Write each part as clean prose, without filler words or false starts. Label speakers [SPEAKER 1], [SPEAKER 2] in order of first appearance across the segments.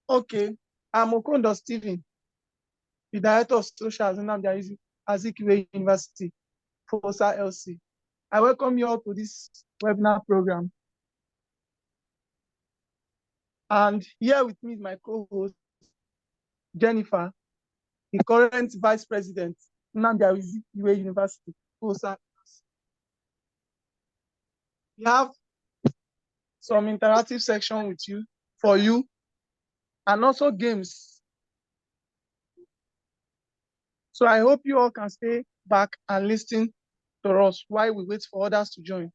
[SPEAKER 1] Okay, I'm Okondo Stephen, the Director of Social at UNIZIK University, FOWSA-IFSA. I welcome you all to this webinar program. And here with me is my co-host, Jennifer, the current Vice President, UNIZIK University, FOWSA. We have some interactive section for you, and also games. So I hope you all can stay back and listen to us while we wait for others to join.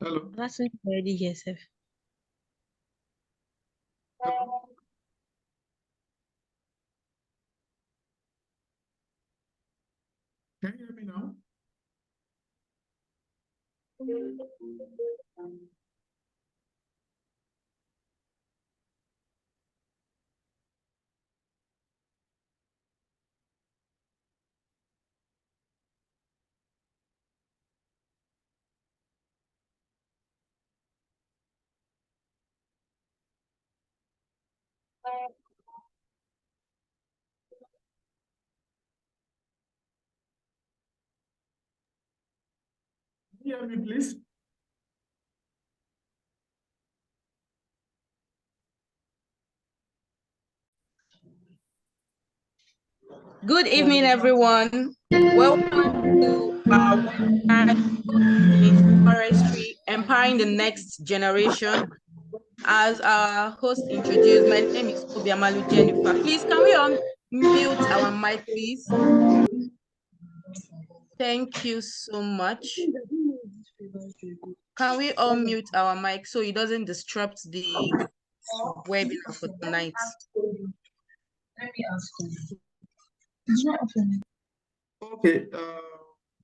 [SPEAKER 2] Hello.
[SPEAKER 3] That's already here, sir.
[SPEAKER 2] Can you hear me now? Can you hear me, please?
[SPEAKER 3] Good evening, everyone. Welcome to our webinar in forestry, empowering the next generation. As our host introduced, my name is Obiamalu Jennifer. Please, can we unmute our mic, please? Thank you so much. Can we unmute our mic so it doesn't disrupt the webinar for tonight?
[SPEAKER 4] Let me ask you.
[SPEAKER 2] Okay,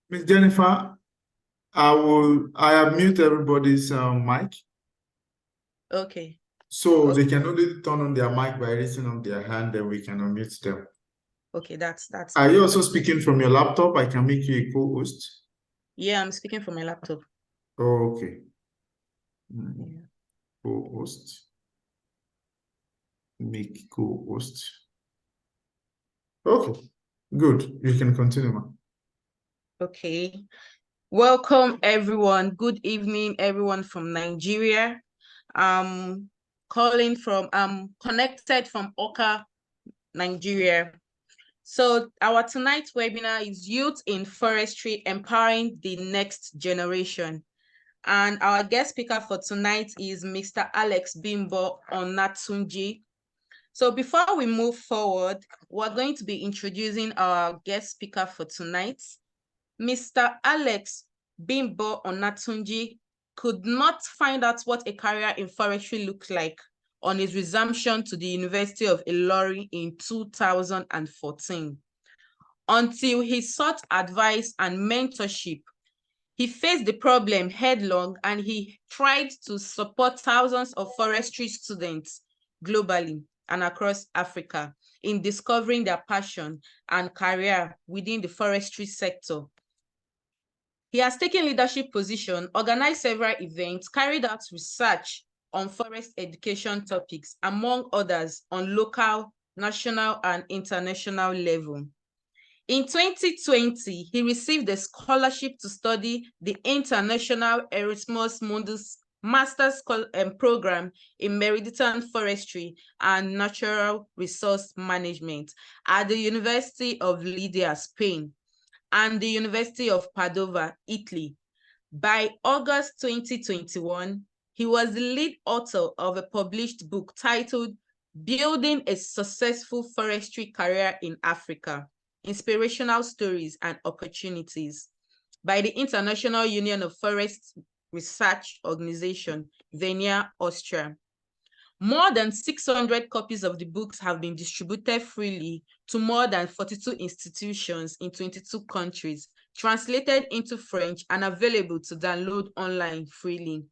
[SPEAKER 2] Ms. Jennifer, I have muted everybody's mic.
[SPEAKER 3] Okay.
[SPEAKER 2] So they can only turn on their mic by raising up their hand, and we can unmute them.
[SPEAKER 3] Okay, that's.
[SPEAKER 2] Are you also speaking from your laptop? I can make you a co-host.
[SPEAKER 3] Yeah, I'm speaking from my laptop.
[SPEAKER 2] Okay.
[SPEAKER 3] Yeah.
[SPEAKER 2] Co-host. Make co-host. Okay, good. You can continue, ma'am.
[SPEAKER 3] Okay. Welcome, everyone. Good evening, everyone from Nigeria. Connected from Oka, Nigeria. So our tonight's webinar is Youth in Forestry, Empowering the Next Generation. And our guest speaker for tonight is Mr. Alex Bimbo Onatunji. So before we move forward, we're going to be introducing our guest speaker for tonight. Mr. Alex Bimbo Onatunji could not find out what a career in forestry looked like on his resumption to the University of Ilorin in 2014. Until he sought advice and mentorship, he faced the problem headlong and he tried to support thousands of forestry students globally and across Africa in discovering their passion and career within the forestry sector. He has taken leadership position, organized several events, carried out research on forest education topics, among others on local, national, and international level. In 2020, he received a scholarship to study the International Erasmus Mundus Master's Program in Meridional Forestry and Natural Resource Management at the University of Leida, Spain, and the University of Padova, Italy. By August 2021, he was the lead author of a published book titled Building a Successful Forestry Career in Africa: Inspirational Stories and Opportunities by the International Union of Forest Research Organization, Vienna, Austria. More than 600 copies of the books have been distributed freely to more than 42 institutions in 22 countries, translated into French and available to download online freely.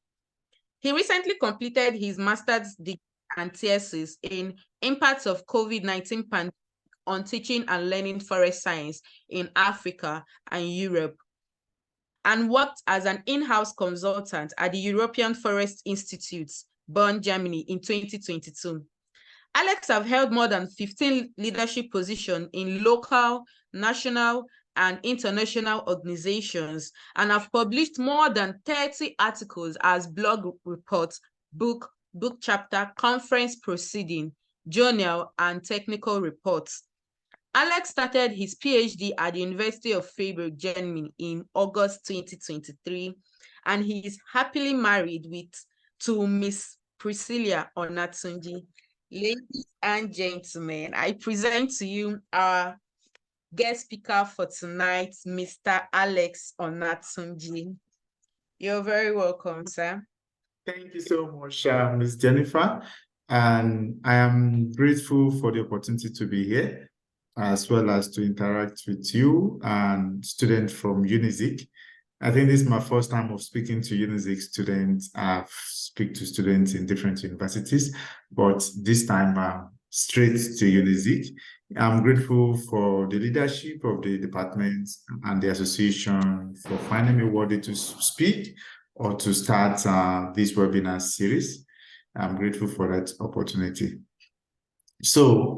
[SPEAKER 3] He recently completed his master's degree and thesis in impacts of COVID-19 pandemic on teaching and learning forest science in Africa and Europe, and worked as an in-house consultant at the European Forest Institute, Bonn, Germany in 2022. Alex have held more than 15 leadership positions in local, national, and international organizations, and have published more than 30 articles as blog reports, book chapter, conference proceeding, journal, and technical reports. Alex started his PhD at the University of Freiburg, Germany in August 2023, and he is happily married to Miss Priscilla Onatunji. Ladies and gentlemen, I present to you our guest speaker for tonight, Mr. Alex Onatunji. You're very welcome, sir.
[SPEAKER 2] Thank you so much, Ms. Jennifer. And I am grateful for the opportunity to be here, as well as to interact with you and students from UNIZIK. I think this is my first time of speaking to UNIZIK students. I've speak to students in different universities, but this time straight to UNIZIK. I'm grateful for the leadership of the department and the association for finding me worthy to speak or to start this webinar series. I'm grateful for that opportunity. So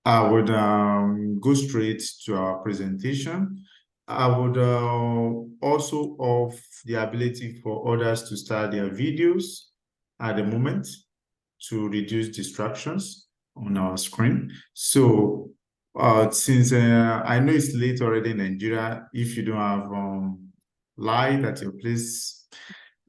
[SPEAKER 2] I would go straight to our presentation. I would also offer the ability for others to start their videos at the moment to reduce distractions on our screen. So since I know it's late already in Nigeria, if you don't have light at your place,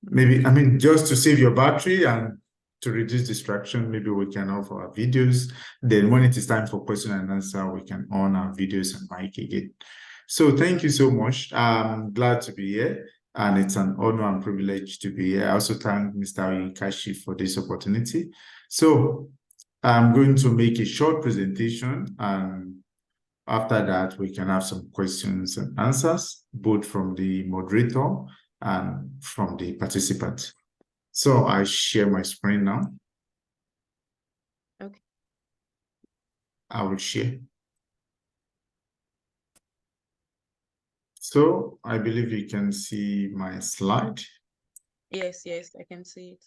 [SPEAKER 2] maybe, just to save your battery and to reduce distraction, maybe we can offer our videos. Then when it is time for question and answer, we can on our videos and mic again. So thank you so much. I'm glad to be here, and it's an honor and privilege to be here. I also thank Mr. Oyinkashi for this opportunity. So I'm going to make a short presentation, and after that, we can have some questions and answers, both from the moderator and from the participant. So I share my screen now.
[SPEAKER 3] Okay.
[SPEAKER 2] I will share. So I believe you can see my slide.
[SPEAKER 3] Yes, I can see it.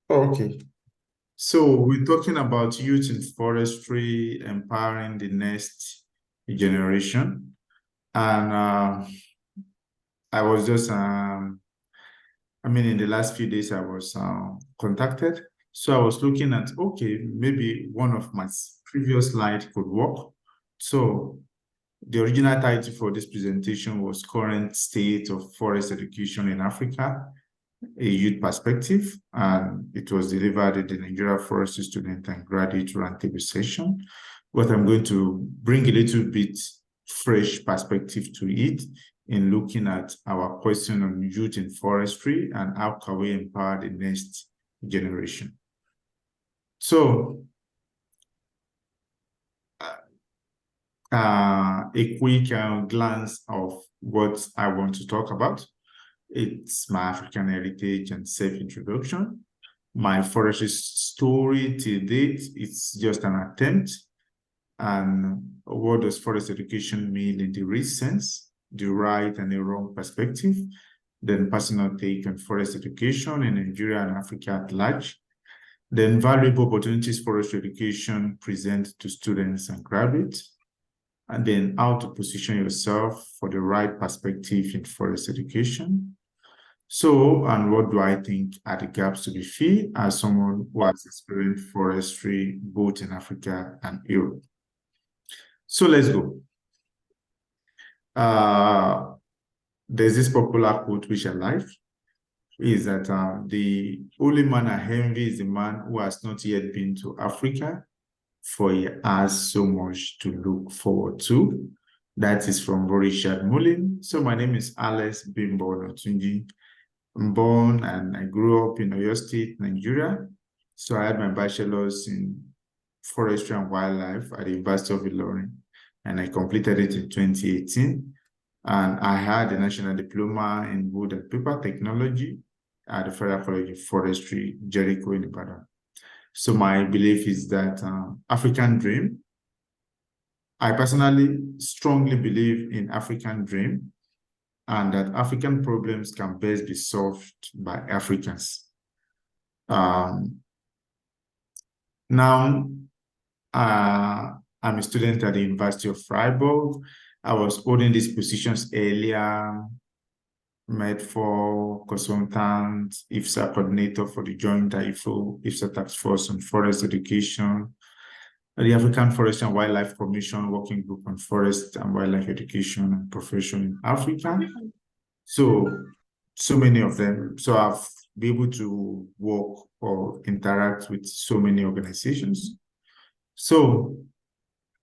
[SPEAKER 2] Okay. So we're talking about youth in forestry, empowering the next generation. And I was just, in the last few days I was contacted. So I was looking at, okay, maybe one of my previous slides could work. So the original title for this presentation was Current State of Forest Education in Africa, a Youth Perspective, and it was delivered at the Nigeria Forestry Student and Graduate Roundtable session. But I'm going to bring a little bit fresh perspective to it in looking at our question on youth in forestry and how can we empower the next generation. So, a quick glance of what I want to talk about. It's my African heritage and self-introduction. My forestry story to date, it's just an attempt. And what does forest education mean in the real sense, the right and the wrong perspective, then personal take on forest education in Nigeria and Africa at large, then valuable opportunities forestry education present to students and graduates, and then how to position yourself for the right perspective in forest education. So, and what do I think are the gaps to be filled as someone who has experienced forestry both in Africa and Europe? So let's go. There's this popular quote which I like, is that the only man I envy is the man who has not yet been to Africa, for he has so much to look forward to. That is from Richard Mullin. So my name is Alex Bimbo Onatunji. born and I grew up in Oyo State, Nigeria. So I had my bachelor's in Forestry and Wildlife at the University of Ilorin, and I completed it in 2018. And I had a national diploma in wood and paper technology at the Federal College of Forestry, Jericho in Ibadan. So my belief is that African dream, I personally strongly believe in African dream, and that African problems can best be solved by Africans. Now, I'm a student at the University of Freiburg. I was holding these positions earlier, Med4 consultant, IFSA coordinator for the joint IFO-IFSA task force on forest education, the African Forest and Wildlife Commission working group on forest and wildlife education and profession in Africa. So many of them. So I've been able to work or interact with so many organizations. So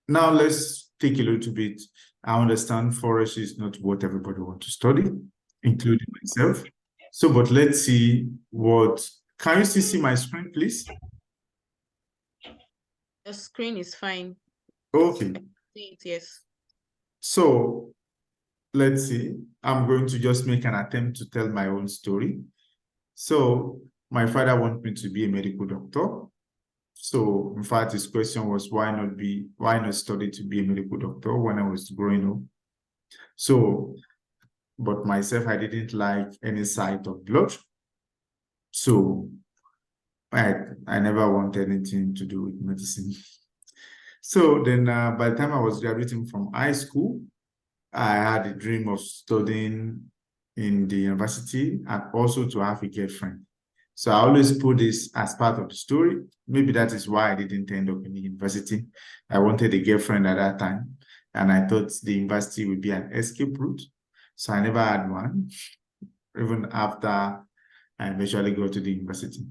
[SPEAKER 2] now let's take a little bit. I understand forestry is not what everybody wants to study, including myself. So, but let's see what, can you still see my screen, please?
[SPEAKER 3] The screen is fine.
[SPEAKER 2] Okay.
[SPEAKER 3] See it, yes.
[SPEAKER 2] So let's see. I'm going to just make an attempt to tell my own story. So my father wanted me to be a medical doctor. So in fact, his question was, why not study to be a medical doctor when I was growing up? So, but myself, I didn't like any side of blood. So I never wanted anything to do with medicine. So then by the time I was graduating from high school, I had a dream of studying in the university and also to have a girlfriend. So I always put this as part of the story. Maybe that is why I didn't end up in the university. I wanted a girlfriend at that time, and I thought the university would be an escape route. So I never had one, even after I eventually got to the university.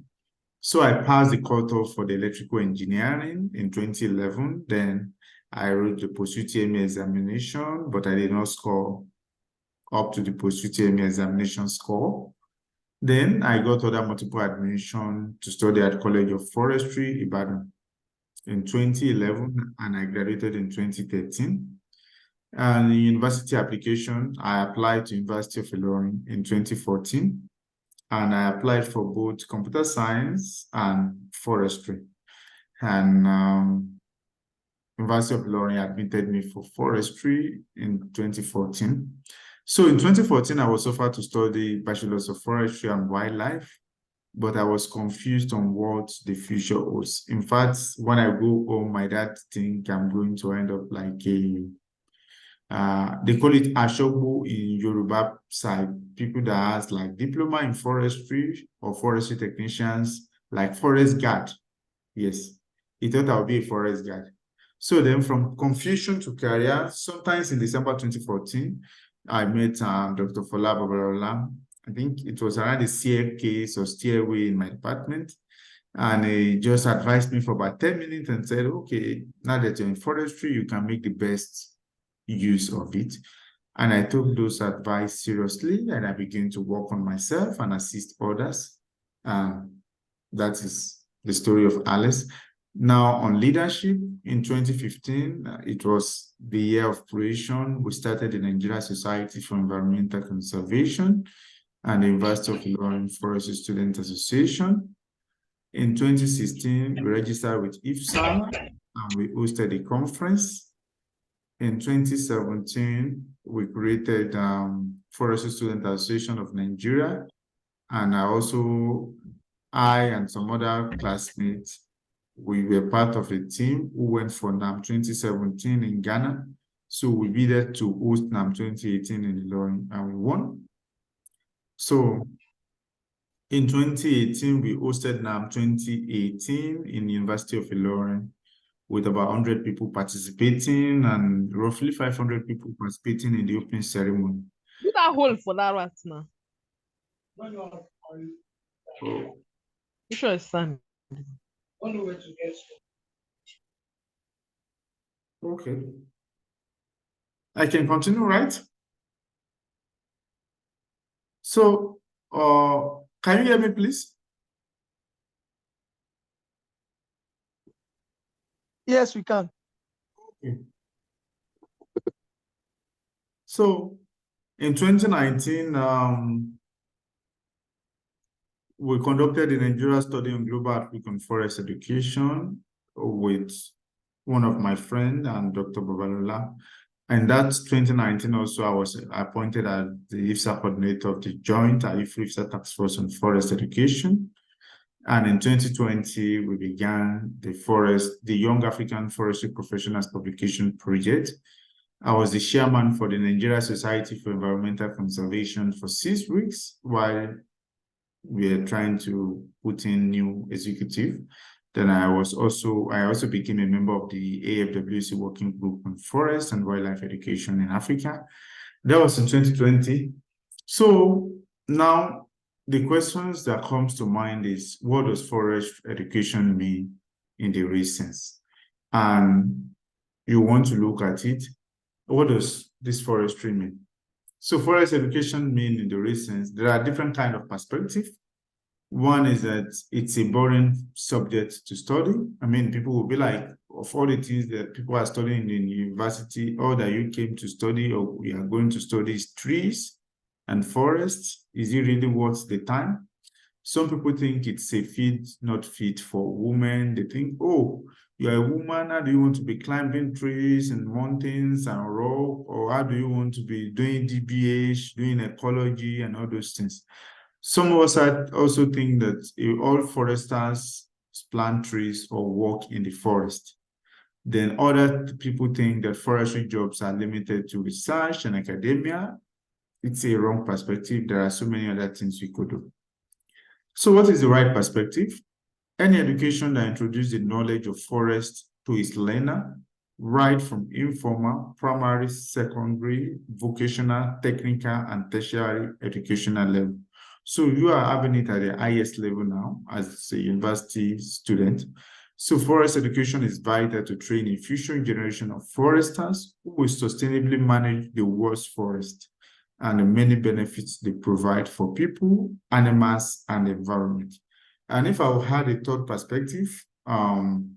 [SPEAKER 2] So I passed the cutoff for the electrical engineering in 2011. Then I wrote the post-UTME examination, but I did not score up to the post-UTME examination score. Then I got other multiple admission to study at College of Forestry, Ibadan in 2011, and I graduated in 2013. And in university application, I applied to University of Ilorin in 2014, and I applied for both computer science and forestry. And University of Ilorin admitted me for forestry in 2014. So in 2014, I was offered to study Bachelor's of Forestry and Wildlife, but I was confused on what the future holds. In fact, when I go home, my dad thinks I'm going to end up like a, they call it Ashogbo in Yoruba side, people that has like diploma in forestry or forestry technicians, like forest guard. Yes, he thought I would be a forest guard. So then from confusion to career, sometimes in December 2014, I met Dr. Fola Babarola. I think it was around the CF case or stairway in my department. And he just advised me for about 10 minutes and said, okay, now that you're in forestry, you can make the best use of it. And I took those advice seriously, and I began to work on myself and assist others. That is the story of Alice. Now on leadership, in 2015, it was the year of creation. We started the Nigeria Society for Environmental Conservation and the University of Ilorin Forestry Student Association. In 2016, we registered with IFSA and we hosted a conference. In 2017, we created Forestry Student Association of Nigeria, and I and some other classmates, we were part of a team who went for NAM 2017 in Ghana. So we bid to host NAM 2018 in Ilorin, and we won. So in 2018, we hosted NAM 2018 in the University of Ilorin with about 100 people participating and roughly 500 people participating in the opening ceremony.
[SPEAKER 5] Do that hole for that rat now.
[SPEAKER 2] Oh.
[SPEAKER 5] Which one is sand?
[SPEAKER 2] Okay. I can continue, right? So Can you hear me, please?
[SPEAKER 1] Yes, we can.
[SPEAKER 2] Okay. So in 2019, we conducted a Nigeria study on global outlook on forest education with one of my friends and Dr. Babalola. And that's 2019 also, I was appointed as the IFSA coordinator of the joint IFSA task force on forest education. And in 2020, we began the Young African Forestry Professionals Publication Project. I was the chairman for the Nigeria Society for Environmental Conservation for 6 weeks while we are trying to put in new executive. Then I also became a member of the AFWC Working Group on Forest and Wildlife Education in Africa. That was in 2020. So now the questions that comes to mind is, what does forest education mean in the real sense? And you want to look at it, what does this forestry mean? So forest education mean in the real sense, there are different kind of perspective. One is that it's a boring subject to study. I mean, people will be like, of all the things that people are studying in university, all that you came to study or we are going to study is trees and forests. Is it really worth the time? Some people think it's a fit, not fit for women. They think, oh, you're a woman, how do you want to be climbing trees and mountains and rock? Or how do you want to be doing DBH, doing ecology and all those things? Some of us also think that all foresters plant trees or work in the forest. Then other people think that forestry jobs are limited to research and academia. It's a wrong perspective. There are so many other things we could do. So what is the right perspective? Any education that introduces the knowledge of forest to its learner, right from informal, primary, secondary, vocational, technical, and tertiary educational level. So you are having it at the highest level now as a university student. So forest education is vital to train a future generation of foresters who will sustainably manage the world's forest and the many benefits they provide for people, animals, and the environment. And if I had a third perspective, one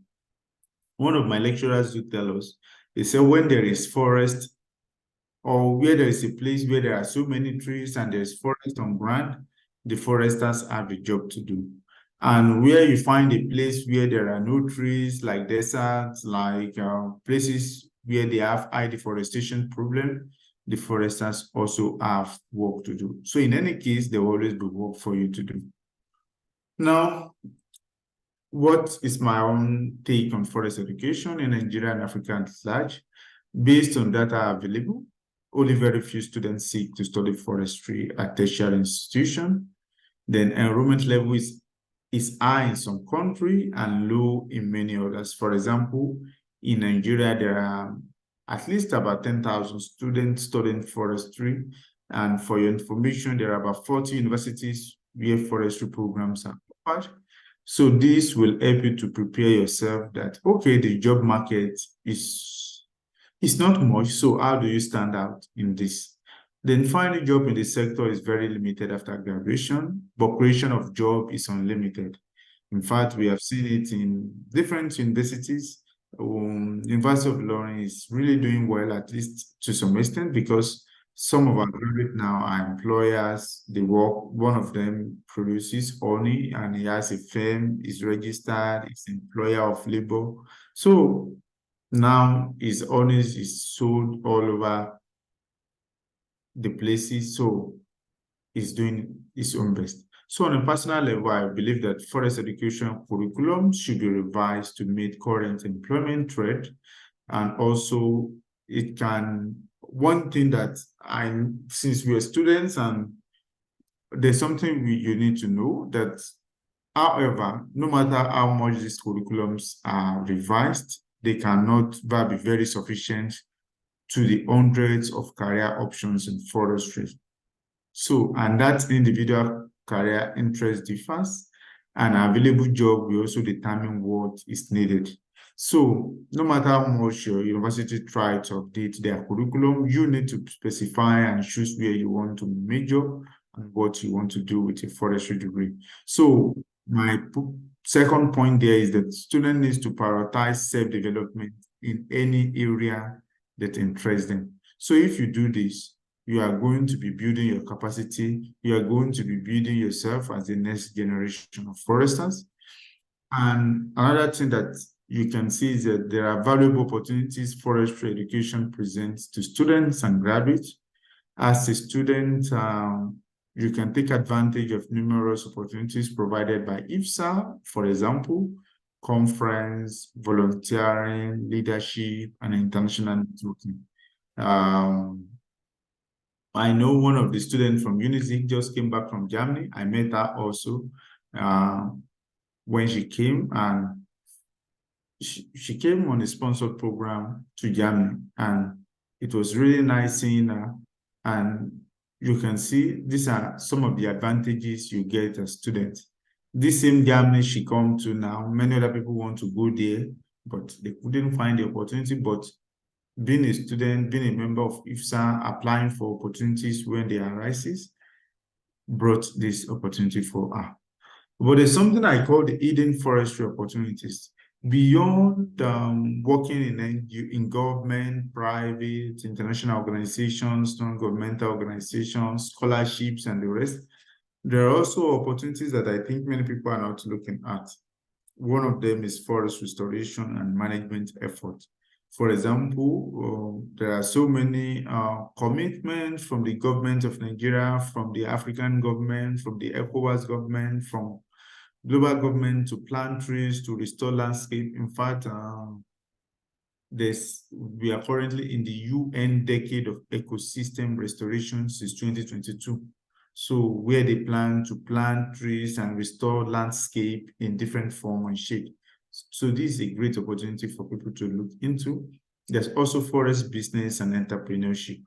[SPEAKER 2] of my lecturers would tell us, they say when there is forest or where there is a place where there are so many trees and there's forest on ground, the foresters have a job to do. And where you find a place where there are no trees, like deserts, like places where they have high deforestation problem, the foresters also have work to do. So in any case, there will always be work for you to do. Now, what is my own take on forest education in Nigeria and Africa at large? Based on data available, only very few students seek to study forestry at tertiary institution. Then enrollment level is high in some countries and low in many others. For example, in Nigeria, there are at least about 10,000 students studying forestry. And for your information, there are about 40 universities where forestry programs are offered. So this will help you to prepare yourself that, okay, the job market is not much. So how do you stand out in this? Then finding a job in the sector is very limited after graduation, but creation of job is unlimited. In fact, we have seen it in different universities. University of London is really doing well, at least to some extent, because some of our graduates now are employers. They work, one of them produces honey and he has a firm, is registered, is employer of labor. So now his honey is sold all over the places, so he's doing his own best. So on a personal level, I believe that forest education curriculum should be revised to meet current employment trend. And also it can, one thing that since we are students and there's something you need to know that, however, no matter how much these curriculums are revised, they cannot be very sufficient to the hundreds of career options in forestry. So, and that individual career interest differs, and available job will also determine what is needed. So, no matter how much your university tries to update their curriculum, you need to specify and choose where you want to major and what you want to do with a forestry degree. So my second point there is that student needs to prioritize self-development in any area that interests them. So if you do this, you are going to be building your capacity, you are going to be building yourself as the next generation of foresters. And another thing that you can see is that there are valuable opportunities forestry education presents to students and graduates. As a student, you can take advantage of numerous opportunities provided by IFSA, for example, conference, volunteering, leadership, and international networking. I know one of the students from UNIZIK just came back from Germany. I met her also when she came, and she came on a sponsored program to Germany, and it was really nice seeing her. And you can see these are some of the advantages you get as students. This same Germany she come to now, many other people want to go there, but they couldn't find the opportunity. But being a student, being a member of IFSA, applying for opportunities when they arises, brought this opportunity for her. But there's something I call the hidden forestry opportunities. Beyond working in government, private, international organizations, non-governmental organizations, scholarships, and the rest, there are also opportunities that I think many people are not looking at. One of them is forest restoration and management effort. For example, there are so many commitments from the government of Nigeria, from the African government, from the ECOWAS government, from global government to plant trees, to restore landscape. In fact, we are currently in the UN Decade of Ecosystem Restoration since 2022. So where they plan to plant trees and restore landscape in different form and shape. So this is a great opportunity for people to look into. There's also forest business and entrepreneurship.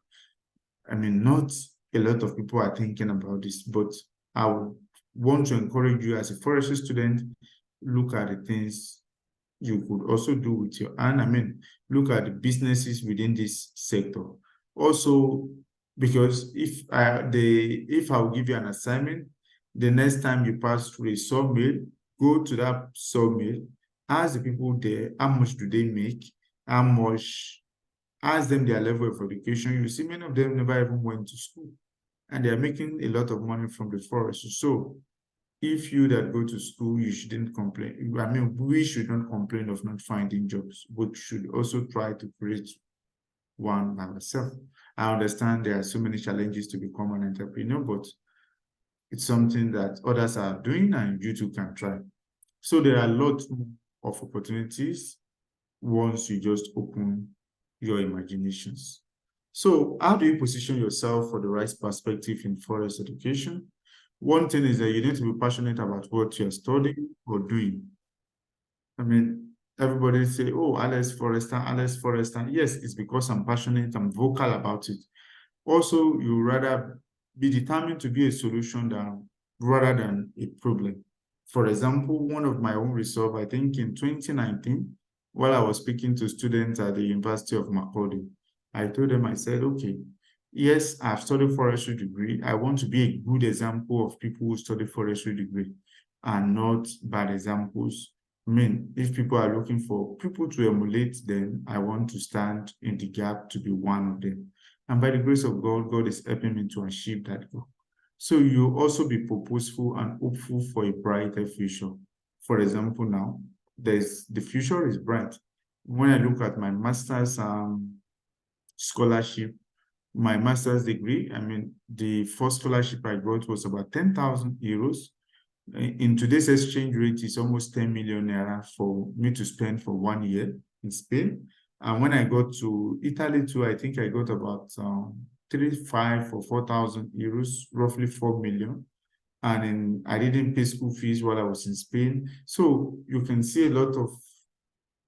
[SPEAKER 2] I mean, not a lot of people are thinking about this, but I would want to encourage you as a forestry student, look at the things you could also do with your hand. I mean, look at the businesses within this sector. Also, because if I will give you an assignment, the next time you pass through a sawmill, go to that sawmill, ask the people there, how much do they make, how much, ask them their level of education. You see, many of them never even went to school, and they are making a lot of money from the forest. So if you that go to school, you shouldn't complain. I mean, we should not complain of not finding jobs, but should also try to create one by ourselves. I understand there are so many challenges to become an entrepreneur, but it's something that others are doing and you too can try. So there are a lot of opportunities once you just open your imaginations. So how do you position yourself for the right perspective in forest education? One thing is that you need to be passionate about what you're studying or doing. I mean, everybody say, oh, Alex Forester, Alex Forester. Yes, it's because I'm passionate, I'm vocal about it. Also, you rather be determined to be a solution rather than a problem. For example, one of my own resolve, I think in 2019, while I was speaking to students at the University of Makurdi, I told them, I said, okay, yes, I've studied forestry degree. I want to be a good example of people who study forestry degree and not bad examples. I mean, if people are looking for people to emulate them, I want to stand in the gap to be one of them. And by the grace of God, God is helping me to achieve that goal. So you also be purposeful and hopeful for a brighter future. For example, now, the future is bright. When I look at my master's scholarship, my master's degree, I mean, the first scholarship I got was about 10,000 euros. In today's exchange rate, it's almost 10 million naira for me to spend for 1 year in Spain. And when I got to Italy too, I think I got about 3,500 or 4,000 euros, roughly 4 million. And I didn't pay school fees while I was in Spain. So you can see a lot of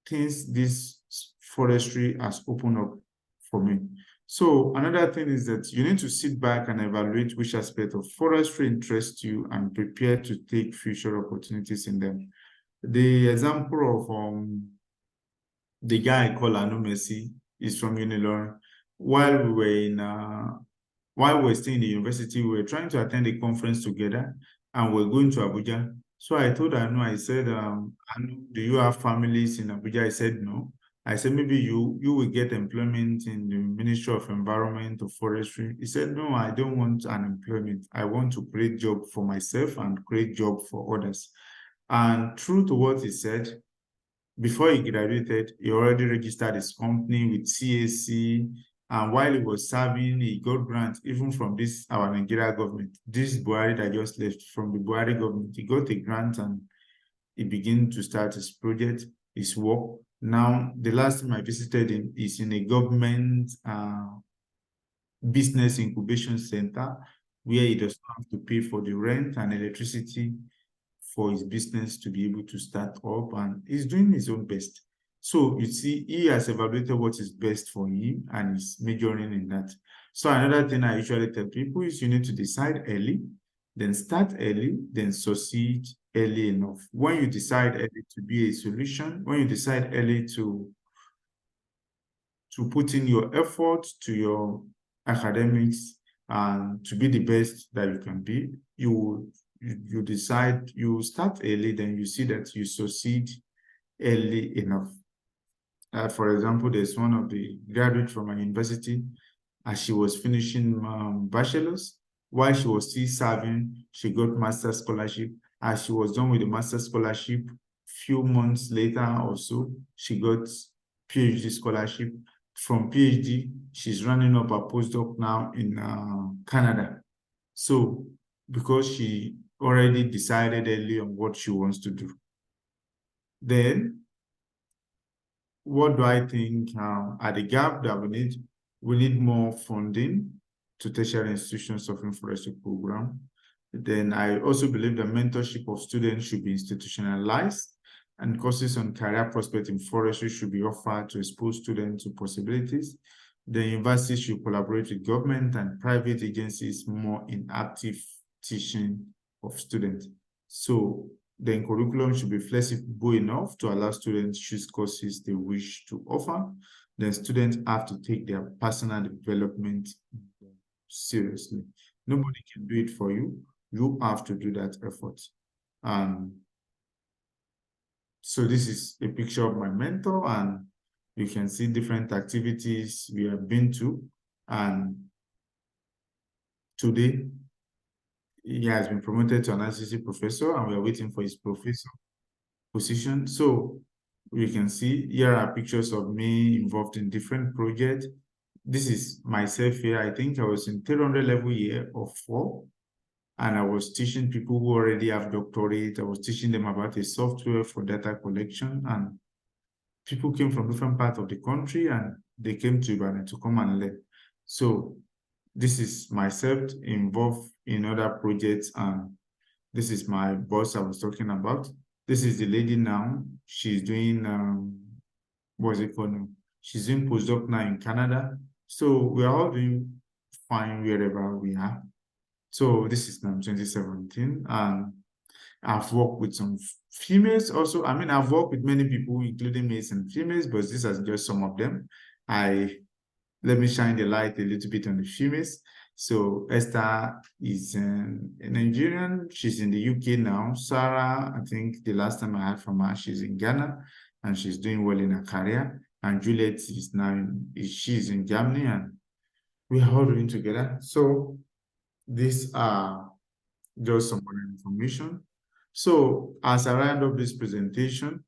[SPEAKER 2] things this forestry has opened up for me. So another thing is that you need to sit back and evaluate which aspect of forestry interests you and prepare to take future opportunities in them. The example of the guy I call Anu Messi is from Unilorin. While we were in while we're staying in the university, we were trying to attend a conference together, and we're going to Abuja. So I told her, no, I said, Anu, do you have families in Abuja? I said, no. I said, maybe you will get employment in the Ministry of Environment or Forestry. He said, no, I don't want an employment. I want to create job for myself and create job for others. And true to what he said, before he graduated, he already registered his company with CAC. And while he was serving, he got grants even from our Nigeria government. This Buhari that just left from the Buhari government, he got a grant and he began to start his project, his work. Now, the last time I visited him is in a government business incubation center where he does not have to pay for the rent and electricity for his business to be able to start up, and he's doing his own best. So you see, he has evaluated what is best for him and is majoring in that. So another thing I usually tell people is you need to decide early, then start early, then succeed early enough. When you decide early to be a solution, when you decide early to put in your effort to your academics and to be the best that you can be, you decide, you start early, then you see that you succeed early enough. For example, there's one of the graduates from a university, as she was finishing bachelor's, while she was still serving, she got master's scholarship. As she was done with the master's scholarship, few months later or so, she got PhD scholarship. From PhD, she's running up a postdoc now in Canada. So, because she already decided early on what she wants to do. Then, what do I think are the gap that we need? We need more funding to tertiary institutions offering forestry program. Then I also believe the mentorship of students should be institutionalized, and courses on career prospects in forestry should be offered to expose students to possibilities. The university should collaborate with government and private agencies more in active teaching of students. So the curriculum should be flexible enough to allow students to choose courses they wish to offer. Then students have to take their personal development seriously. Nobody can do it for you. You have to do that effort. So this is a picture of my mentor, and you can see different activities we have been to. And today, he has been promoted to an associate professor, and we are waiting for his professor position. So you can see here are pictures of me involved in different projects. This is myself here. I think I was in 300 level year of 4, and I was teaching people who already have doctorate. I was teaching them about a software for data collection, and people came from different parts of the country, and they came to Ibadan to come and learn. So this is myself involved in other projects, and this is my boss I was talking about. This is the lady now. She's doing, what's it called now? She's doing postdoc now in Canada. So we are all doing fine wherever we are. So this is now 2017, and I've worked with some females also. I mean, I've worked with many people, including males and females, but these are just some of them. Let me shine the light a little bit on the females. So Esther is a Nigerian. She's in the UK now. Sarah, I think the last time I heard from her, she's in Ghana, and she's doing well in her career. And Juliet is now, she's in Germany, and we are all doing together. So these are just some more information. So as I round up this presentation,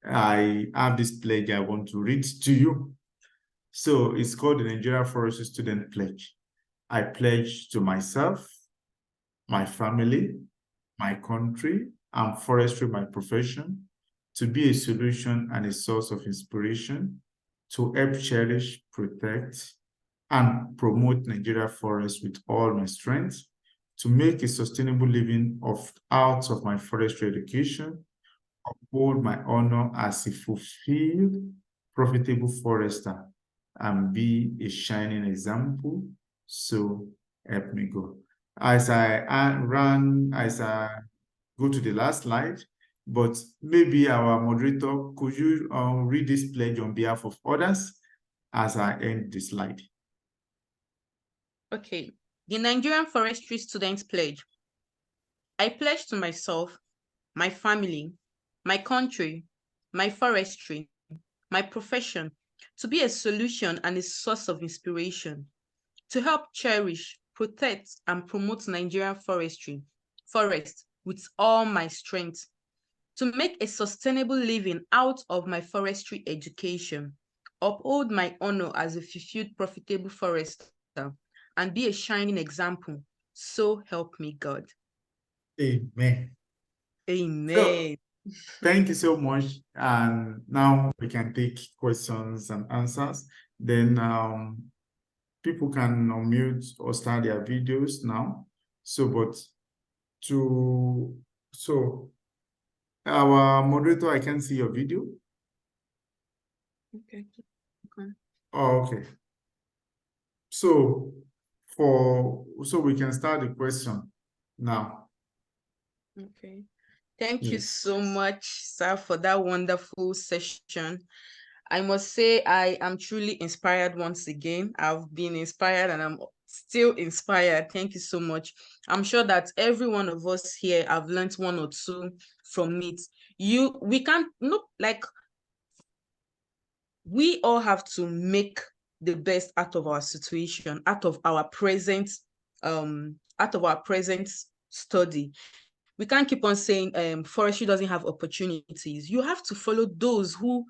[SPEAKER 2] I have this pledge I want to read to you. So it's called the Nigeria Forestry Student Pledge. I pledge to myself, my family, my country, and forestry, my profession, to be a solution and a source of inspiration to help cherish, protect, and promote Nigeria forests with all my strength, to make a sustainable living out of my forestry education, uphold my honor as a fulfilled, profitable forester, and be a shining example. So help me God. As I go to the last slide, but maybe our moderator, could you read this pledge on behalf of others as I end the slide?
[SPEAKER 3] Okay. The Nigerian Forestry Students Pledge. I pledge to myself, my family, my country, my forestry, my profession, to be a solution and a source of inspiration, to help cherish, protect, and promote Nigerian forest with all my strength, to make a sustainable living out of my forestry education, uphold my honor as a fulfilled, profitable forester, and be a shining example. So help me God.
[SPEAKER 2] Amen.
[SPEAKER 3] Amen.
[SPEAKER 2] Thank you so much. And now we can take questions and answers. Then people can unmute or start their videos now. So our moderator, I can see your video.
[SPEAKER 3] Okay.
[SPEAKER 2] Oh, okay. So we can start the question now.
[SPEAKER 3] Okay. Thank you
[SPEAKER 2] Yes.
[SPEAKER 3] so much, sir, for that wonderful session. I must say I am truly inspired once again. I've been inspired and I'm still inspired. Thank you so much. I'm sure that every one of us here have learned one or two from it. We can't look like we all have to make the best out of our situation, out of our present study. We can't keep on saying forestry doesn't have opportunities. You have to follow those who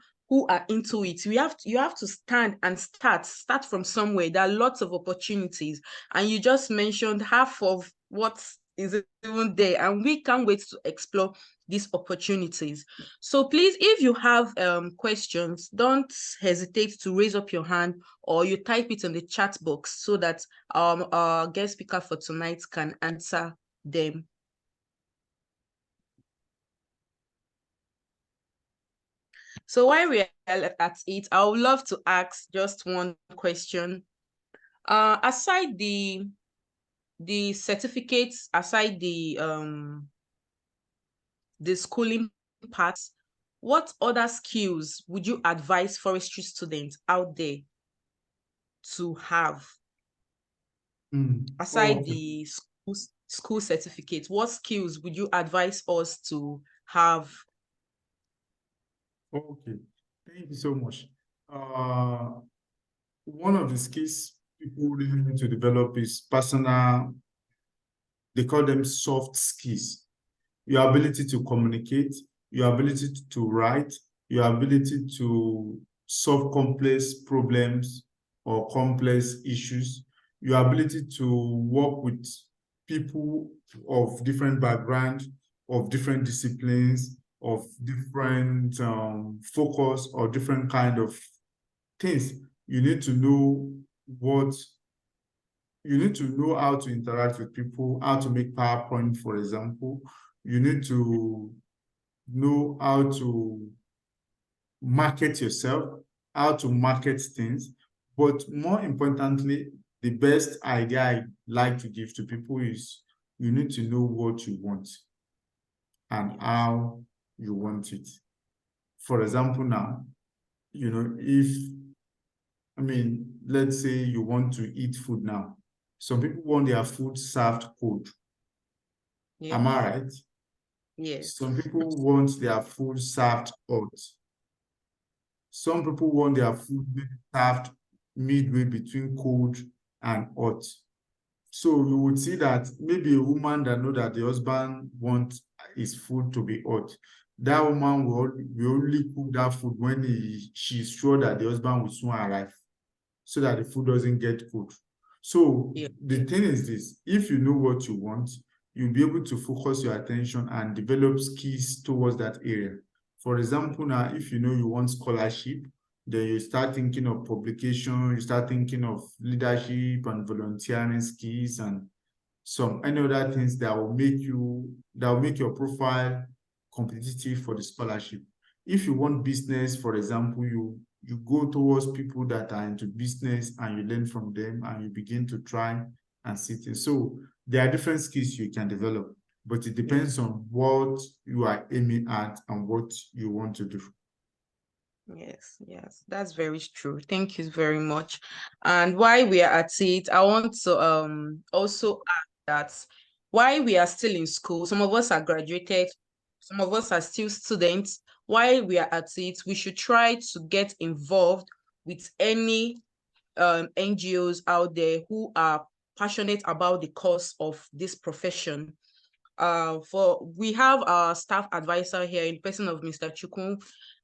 [SPEAKER 3] are into it. You have to stand and start from somewhere. There are lots of opportunities, and you just mentioned half of what is even there, and we can't wait to explore these opportunities. So please, if you have questions, don't hesitate to raise up your hand, or you type it in the chat box so that our guest speaker for tonight can answer them. So while we are at it, I would love to ask just one question. Aside the certificates, aside the schooling parts, what other skills would you advise forestry students out there to have? Aside the school certificate, what skills would you advise us to have?
[SPEAKER 2] Okay, thank you so much. One of the skills people really need to develop is personal, they call them soft skills. Your ability to communicate, your ability to write, your ability to solve complex problems or complex issues, your ability to work with people of different backgrounds, of different disciplines, of different focus or different kind of things. You need to know how to interact with people, how to make PowerPoint, for example. You need to know how to market yourself, how to market things. But more importantly, the best idea I like to give to people is you need to know what you want and how you want it. For example, now, let's say you want to eat food now. Some people want their food served cold.
[SPEAKER 3] Yeah.
[SPEAKER 2] Am I right?
[SPEAKER 3] Yes.
[SPEAKER 2] Some people want their food served hot. Some people want their food served midway between cold and hot. So you would see that maybe a woman that knows that the husband wants his food to be hot, that woman will only cook that food when she's sure that the husband will soon arrive, so that the food doesn't get cold. So the thing is this: if you know what you want, you'll be able to focus your attention and develop skills towards that area. For example, now, if you know you want scholarship, then you start thinking of publication, you start thinking of leadership and volunteering skills and any other things that will make your profile competitive for the scholarship. If you want business, for example, you go towards people that are into business and you learn from them and you begin to try and see things. So there are different skills you can develop, but it depends on what you are aiming at and what you want to do.
[SPEAKER 3] Yes, that's very true. Thank you very much. And while we are at it, I want to also add that while we are still in school, some of us are graduated, some of us are still students. While we are at it, we should try to get involved with any NGOs out there who are passionate about the cause of this profession. We have our staff advisor here in person of Mr. Chukwu,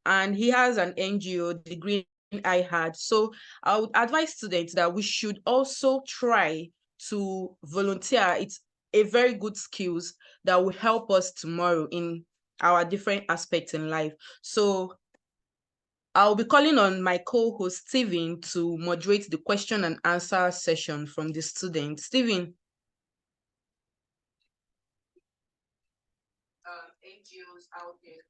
[SPEAKER 3] and he has an NGO, the Green I Had. So I would advise students that we should also try to volunteer. It's a very good skills that will help us tomorrow in our different aspects in life. So I'll be calling on my co-host Stephen to moderate the question and answer session from the students. Stephen. NGOs out there.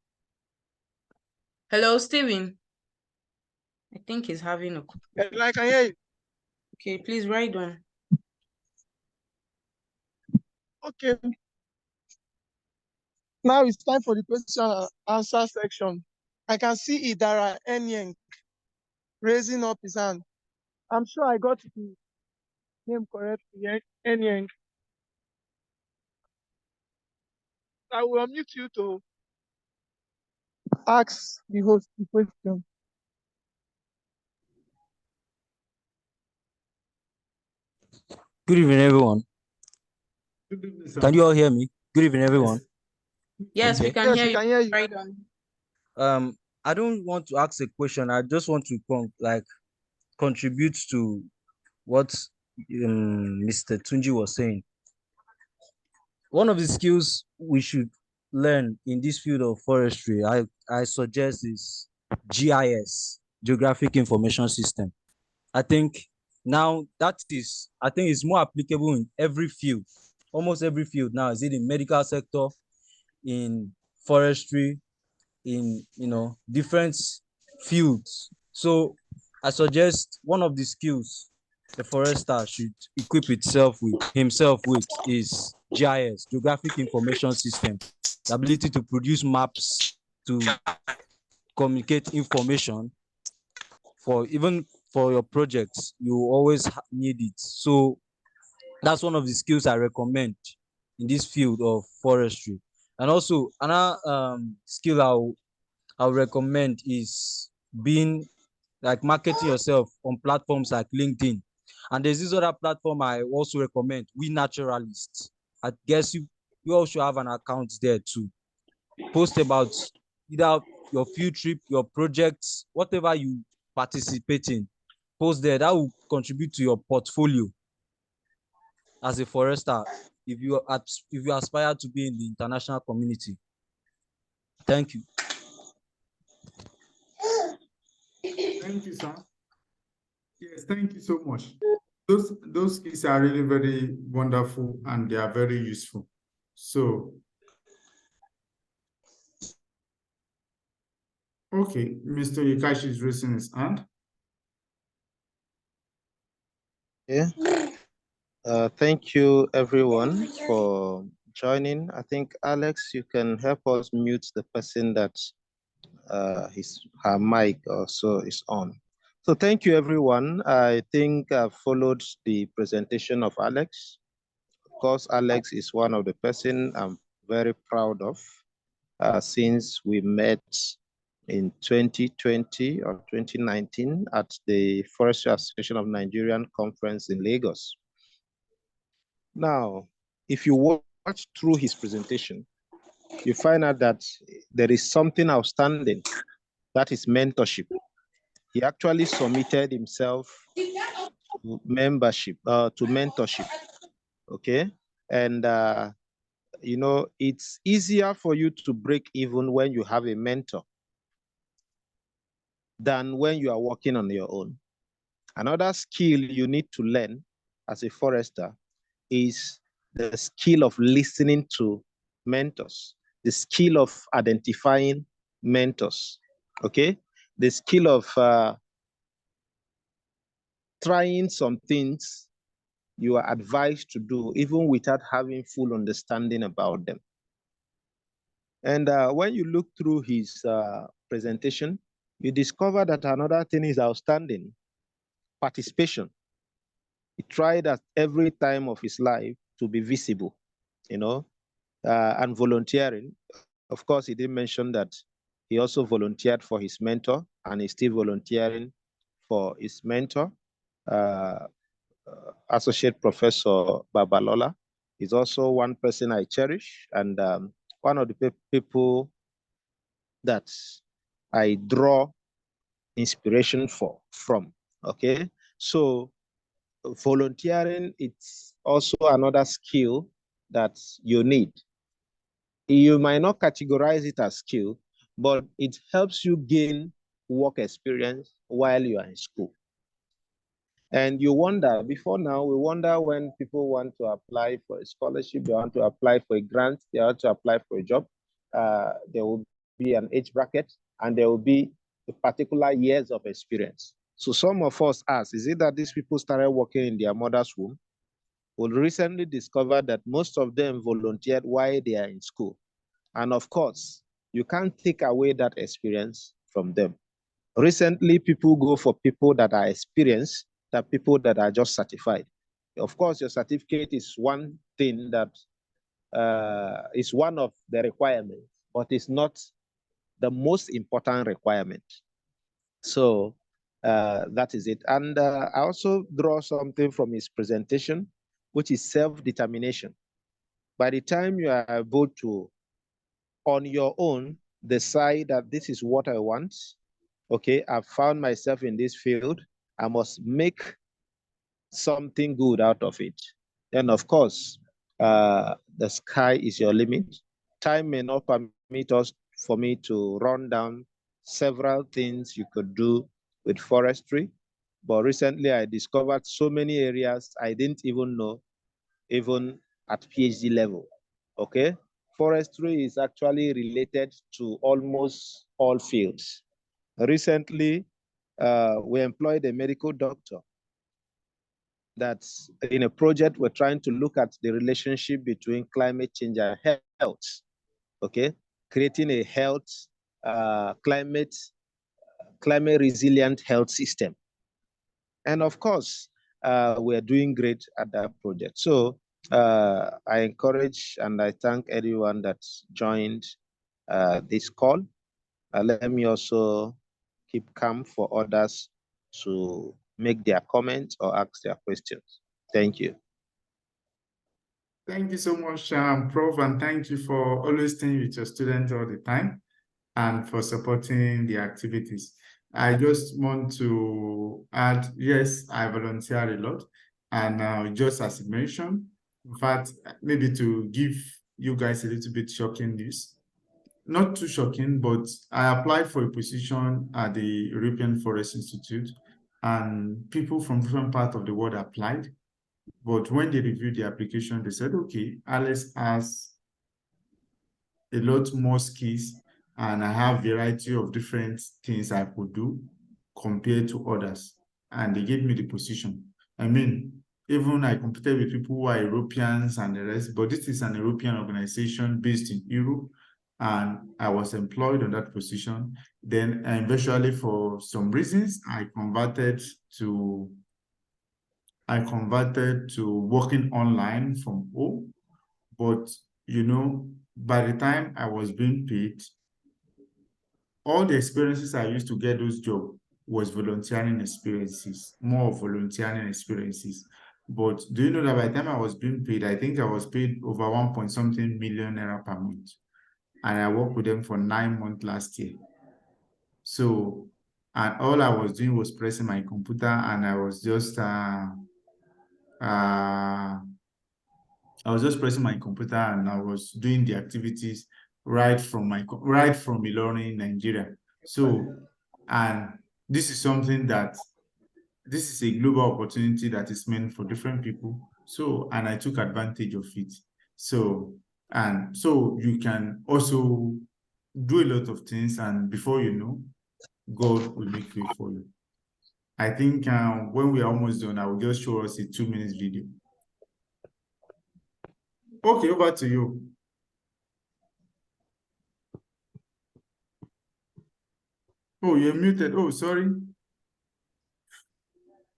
[SPEAKER 3] Hello, Stephen. I think he's having a...
[SPEAKER 1] I can hear you.
[SPEAKER 3] Okay, please write down.
[SPEAKER 1] Okay. Now it's time for the question and answer section. I can see Idara Enyeng raising up his hand. I'm sure I got the name correctly. Enyeng. I will unmute you to ask the host the question.
[SPEAKER 6] Good evening, everyone.
[SPEAKER 2] Good evening, sir.
[SPEAKER 6] Can you all hear me? Good evening, everyone.
[SPEAKER 3] Yes, we
[SPEAKER 6] Okay.
[SPEAKER 3] can
[SPEAKER 1] Yes,
[SPEAKER 3] hear
[SPEAKER 1] we
[SPEAKER 3] you.
[SPEAKER 1] can hear you.
[SPEAKER 3] Right on.
[SPEAKER 6] I don't want to ask a question. I just want to contribute to what Mr. Tunji was saying. One of the skills we should learn in this field of forestry, I suggest is GIS, Geographic Information System. I think now I think it's more applicable in every field, almost every field now. Is it in medical sector, in forestry, in different fields? So I suggest one of the skills the forester should equip himself with is GIS, Geographic Information System, the ability to produce maps, to communicate information even for your projects. You always need it. So that's one of the skills I recommend in this field of forestry. And also another skill I'll recommend is being marketing yourself on platforms like LinkedIn. And there's this other platform I also recommend, We Naturalists. I guess you also have an account there too. Post about either your field trip, your projects, whatever you participate in. Post there. That will contribute to your portfolio as a forester if you aspire to be in the international community. Thank you.
[SPEAKER 2] Thank you, sir. Yes, thank you so much. Those skills are really very wonderful and they are very useful. So, okay, Mr. Yikashi is raising his hand.
[SPEAKER 7] Yeah. Thank you, everyone, for joining. I think, Alex, you can help us mute the person that her mic also is on. So thank you, everyone. I think I've followed the presentation of Alex. Of course, Alex is one of the person I'm very proud of since we met in 2020 or 2019 at the Forestry Association of Nigerian Conference in Lagos. Now, if you watch through his presentation, you find out that there is something outstanding, that is mentorship. He actually submitted himself to mentorship, okay? And, it's easier for you to break even when you have a mentor than when you are working on your own. Another skill you need to learn as a forester is the skill of listening to mentors, the skill of identifying mentors, okay? The skill of trying some things you are advised to do, even without having full understanding about them. And when you look through his presentation, you discover that another thing is outstanding: participation. He tried at every time of his life to be visible, and volunteering. Of course, he didn't mention that he also volunteered for his mentor, and he's still volunteering for his mentor. Associate Professor Babalola is also one person I cherish, and one of the people that I draw inspiration from. Okay, so volunteering, it's also another skill that you need. You might not categorize it as skill, but it helps you gain work experience while you are in school. And you wonder, before now, we wonder when people want to apply for a scholarship, they want to apply for a grant, they want to apply for a job, there will be an age bracket, and there will be a particular years of experience. So some of us ask, is it that these people started working in their mother's womb? We recently discovered that most of them volunteered while they are in school. And of course, you can't take away that experience from them. Recently, people go for people that are experienced than people that are just certified. Of course, your certificate is one thing that is one of the requirements, but it's not the most important requirement. So that is it. And I also draw something from his presentation, which is self-determination. By the time you are able to, on your own, decide that this is what I want, okay, I've found myself in this field, I must make something good out of it. Then, of course, the sky is your limit. Time may not permit us for me to run down several things you could do with forestry, but recently I discovered so many areas I didn't even know, even at PhD level, okay? Forestry is actually related to almost all fields. Recently, we employed a medical doctor that's in a project. We're trying to look at the relationship between climate change and health, okay? Creating a climate resilient health system. And of course, we're doing great at that project. So I encourage and I thank everyone that's joined this call. Let me also keep calm for others to make their comments or ask their questions. Thank you.
[SPEAKER 2] Thank you so much, Prof, and thank you for always staying with your students all the time and for supporting the activities. I just want to add, yes, I volunteer a lot, and just as you mentioned, in fact, maybe to give you guys a little bit shocking news, not too shocking, but I applied for a position at the European Forest Institute, and people from different parts of the world applied. But when they reviewed the application, they said, okay, Alex has a lot more skills and I have a variety of different things I could do compared to others. And they gave me the position. I mean, even I competed with people who are Europeans and the rest, but this is an European organization based in Europe. And I was employed on that position. Then eventually, for some reasons, I converted to working online from home. But, by the time I was being paid, all the experiences I used to get those jobs was volunteering experiences, more volunteering experiences. But do you know that by the time I was being paid, I think I was paid over 1 point something million naira per month. And I worked with them for 9 months last year. So, and all I was doing was pressing my computer, and I was just pressing my computer, and I was doing the activities right from Ilorin, Nigeria. So, and this is something this is a global opportunity that is meant for different people. So, and I took advantage of it. So, and so you can also do a lot of things, and before you know, God will make way for you. I think when we are almost done, I will just show us a 2-minute video. Okay, over to you. Oh, you're muted. Oh, sorry.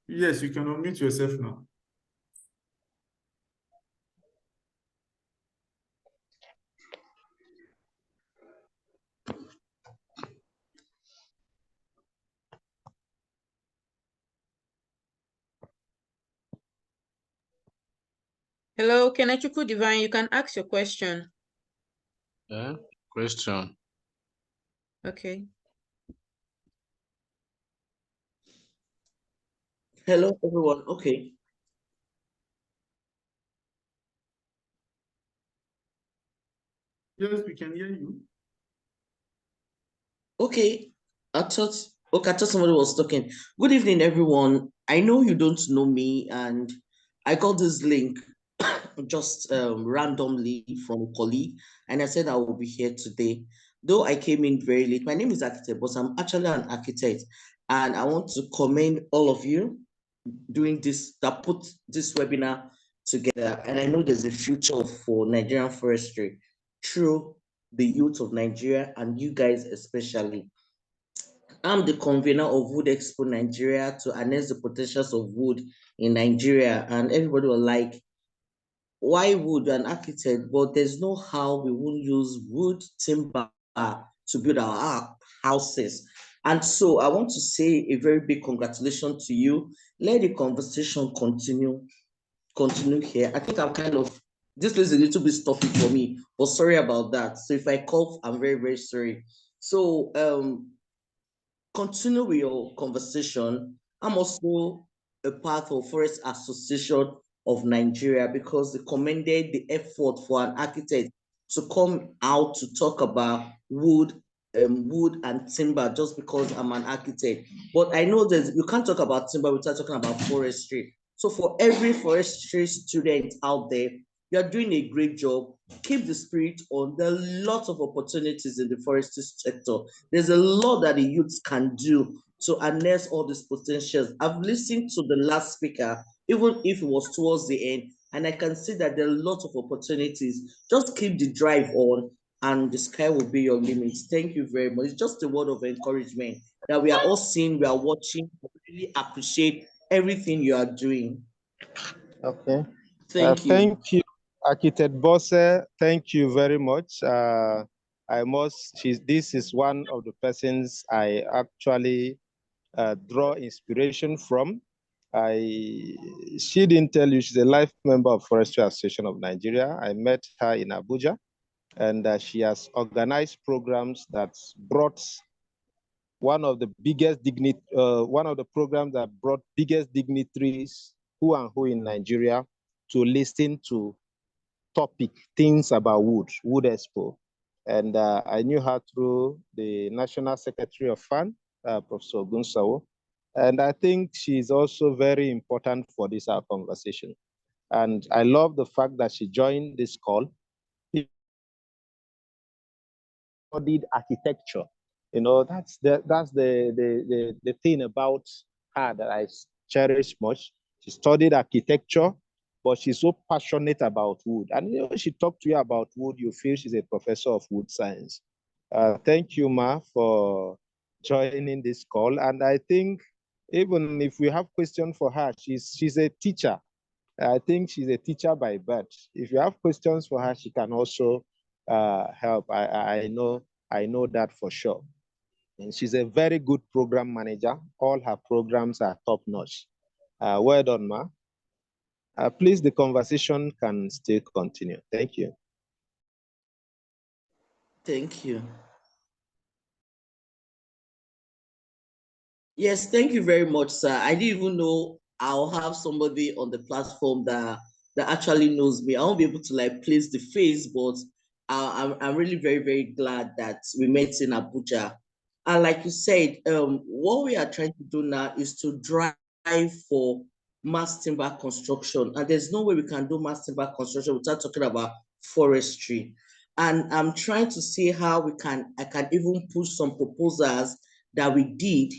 [SPEAKER 2] Yes, you can unmute yourself now.
[SPEAKER 3] Hello, Kenechukwu Divine, you can ask your question.
[SPEAKER 8] Yeah, question.
[SPEAKER 3] Okay.
[SPEAKER 9] Hello, everyone. Okay.
[SPEAKER 2] Yes, we can hear you.
[SPEAKER 9] Okay. I thought somebody was talking. Good evening, everyone. I know you don't know me, and I got this link just randomly from a colleague, and I said I will be here today. Though I came in very late, my name is Architect, but I'm actually an architect, and I want to commend all of you doing this, that put this webinar together. And I know there's a future for Nigerian forestry through the youth of Nigeria and you guys especially. I'm the convener of Wood Expo Nigeria to harness the potentials of wood in Nigeria. And everybody will like, why wood? An architect, but there's no how we won't use wood, timber to build our houses. And so I want to say a very big congratulations to you. Let the conversation continue here. I think I'm kind of, this place is a little bit stuffy for me, but sorry about that. So if I cough, I'm very, very sorry. So continue with your conversation. I'm also a part of Forest Association of Nigeria because they commended the effort for an architect to come out to talk about wood and timber just because I'm an architect. But I know that you can't talk about timber without talking about forestry. So for every forestry student out there, you're doing a great job. Keep the spirit on. There are lots of opportunities in the forestry sector. There's a lot that the youths can do to harness all these potentials. I've listened to the last speaker, even if it was towards the end, and I can see that there are lots of opportunities. Just keep the drive on, and the sky will be your limit. Thank you very much. It's just a word of encouragement that we are all seeing, we are watching. I really appreciate everything you are doing.
[SPEAKER 7] Okay.
[SPEAKER 9] Thank you.
[SPEAKER 7] Thank you, Architect Bosse. Thank you very much. This is one of the persons I actually draw inspiration from. She didn't tell you she's a life member of Forestry Association of Nigeria. I met her in Abuja, and she has organized programs that brought one of the programs that brought biggest dignitaries who in Nigeria to listen to things about Wood Expo. And I knew her through the National Secretary of FAN, Professor Gunsawo. And I think she's also very important for this our conversation. And I love the fact that she joined this call. She studied architecture. You know, that's the thing about her that I cherish much. She studied architecture, but she's so passionate about wood. And you know, she talked to you about wood, you feel she's a professor of wood science. Thank you, Ma, for joining this call. And I think even if we have questions for her, she's a teacher. I think she's a teacher by birth. If you have questions for her, she can also help. I know that for sure. And she's a very good program manager. All her programs are top notch. Well done, Ma. Please, the conversation can still continue. Thank you.
[SPEAKER 9] Thank you. Yes, thank you very much, sir. I didn't even know I'll have somebody on the platform that actually knows me. I won't be able to like place the face, but I'm really very, very glad that we met in Abuja. And like you said, what we are trying to do now is to drive for mass timber construction. And there's no way we can do mass timber construction without talking about forestry. And I'm trying to see how I can even push some proposals that we did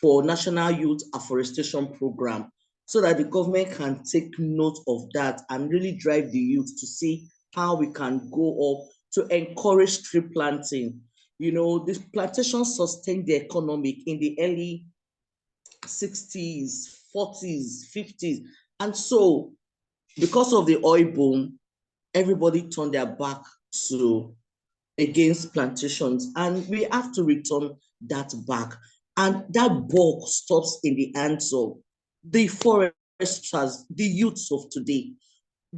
[SPEAKER 9] for National Youth Afforestation Program so that the government can take note of that and really drive the youth to see how we can go up to encourage tree planting. You know, this plantation sustained the economic in the early 60s, 40s, 50s. And so because of the oil boom, everybody turned their back against plantations, and we have to return that back. And that bulk stops in the hands of the foresters, the youths of today.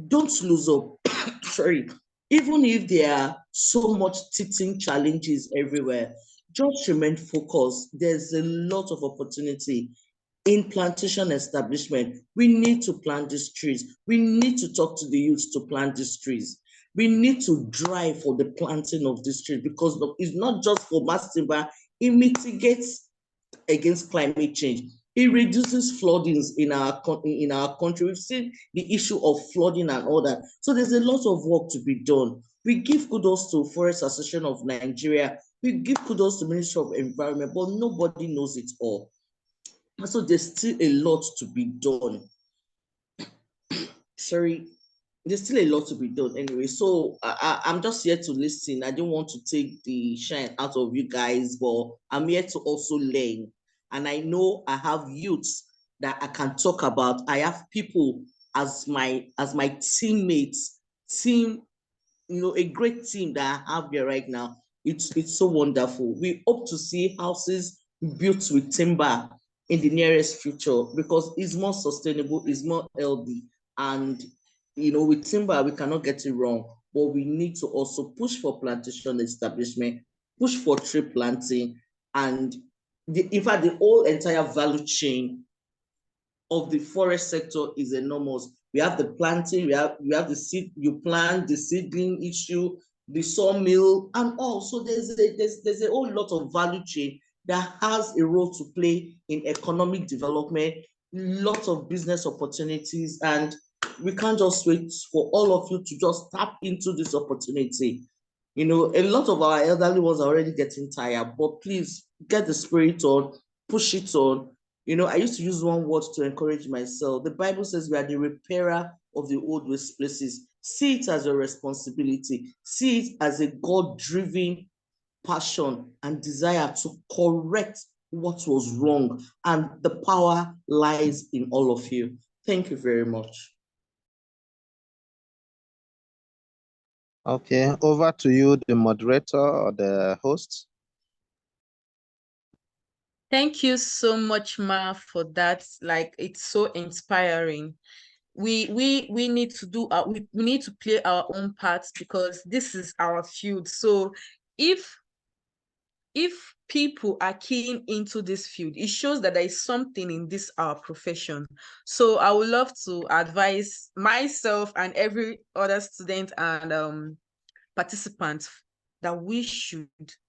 [SPEAKER 9] Don't lose hope. Sorry. Even if there are so much teething challenges everywhere, just remain focused. There's a lot of opportunity in plantation establishment. We need to plant these trees. We need to talk to the youths to plant these trees. We need to drive for the planting of these trees, because it's not just for mass timber, it mitigates against climate change. It reduces floodings in our country. We've seen the issue of flooding and all that. So there's a lot of work to be done. We give kudos to Forest Association of Nigeria. We give kudos to Ministry of Environment, but nobody knows it all. So there's still a lot to be done. Sorry, there's still a lot to be done anyway. So I'm just here to listen. I don't want to take the shine out of you guys, but I'm here to also learn. And I know I have youths that I can talk about. I have people as my teammates, you know, a great team that I have here right now. It's so wonderful. We hope to see houses built with timber in the nearest future, because it's more sustainable, it's more healthy. And you know, with timber, we cannot get it wrong, but we need to also push for plantation establishment, push for tree planting, and in fact, the whole entire value chain of the forest sector is enormous. We have the planting, we have the seed, you plant, the seedling issue, the sawmill, and also there's a whole lot of value chain that has a role to play in economic development, lots of business opportunities, and we can't just wait for all of you to just tap into this opportunity. You know, a lot of our elderly ones are already getting tired, but please get the spirit on, push it on. You know, I used to use one word to encourage myself. The Bible says we are the repairer of the old waste places. See it as a responsibility. See it as a God-driven passion and desire to correct what was wrong. And the power lies in all of you. Thank you very much.
[SPEAKER 7] Okay, over to you, the moderator or the host.
[SPEAKER 3] Thank you so much, Ma, for that. Like, it's so inspiring. We need to do we need to play our own parts, because this is our field. So if people are keen into this field, it shows that there is something in this our profession. So I would love to advise myself and every other student and participant that we should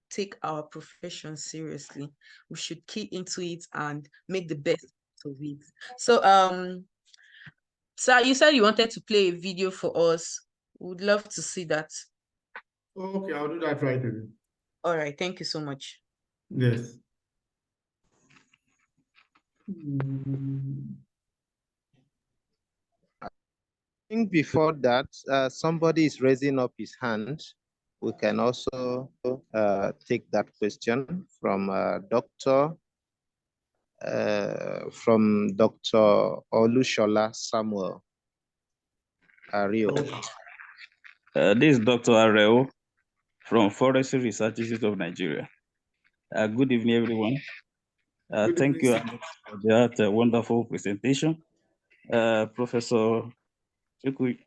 [SPEAKER 3] take our profession seriously. We should key into it and make the best of it. So sir, you said you wanted to play a video for us. Would love to see that.
[SPEAKER 2] Okay, I'll do that right away.
[SPEAKER 3] All right, thank you so much.
[SPEAKER 2] Yes.
[SPEAKER 7] I think before that, somebody is raising up his hand. We can also take that question from Dr. Olushola Samuel Ario.
[SPEAKER 10] This is Dr. Areo from Forestry Research Institute of Nigeria. Good evening, everyone. Thank you for that wonderful presentation, Professor Chukwu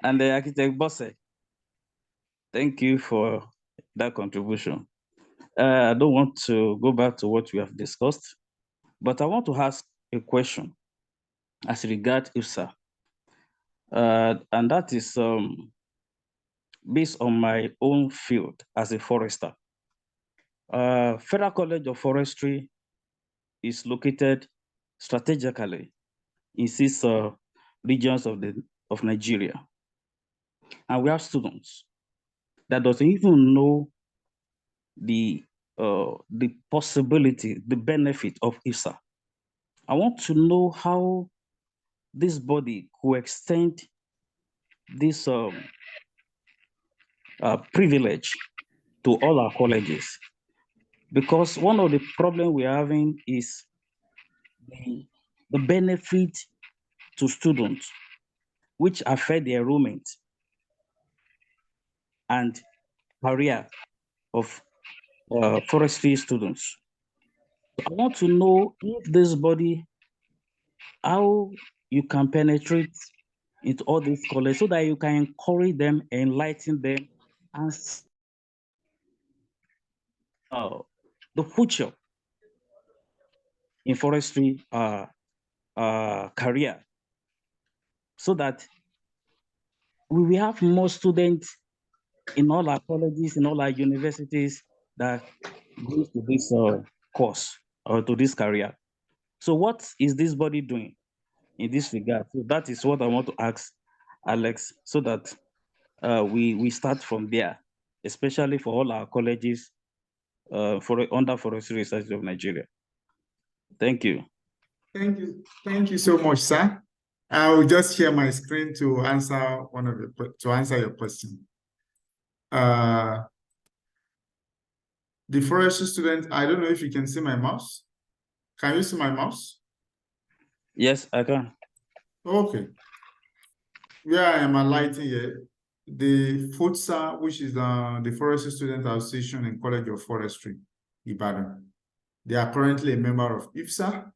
[SPEAKER 10] and the Architect Bosse. Thank you for that contribution. I don't want to go back to what we have discussed, but I want to ask a question as regards IFSA. And that is based on my own field as a forester. Federal College of Forestry is located strategically in 6 regions of Nigeria. And we have students that doesn't even know the possibility, the benefit of IFSA. I want to know how this body could extend this privilege to all our colleges, because one of the problems we're having is the benefit to students, which affect the enrollment and career of forestry students. I want to know if this body, how you can penetrate into all these colleges so that you can encourage them, enlighten them, and the future in forestry career, so that we will have more students in all our colleges, in all our universities that goes to this course or to this career. So what is this body doing in this regard? So that is what I want to ask Alex, so that we start from there, especially for all our colleges under Forestry Research of Nigeria. Thank you.
[SPEAKER 2] Thank you so much, sir. I will just share my screen to answer your question. The forestry student, I don't know if you can see my mouse. Can you see my mouse?
[SPEAKER 10] Yes, I can.
[SPEAKER 2] Okay. Where I am highlighting here, the FOWSA, which is the Forestry Student Association in College of Forestry, Ibadan. They are currently a member of IFSA,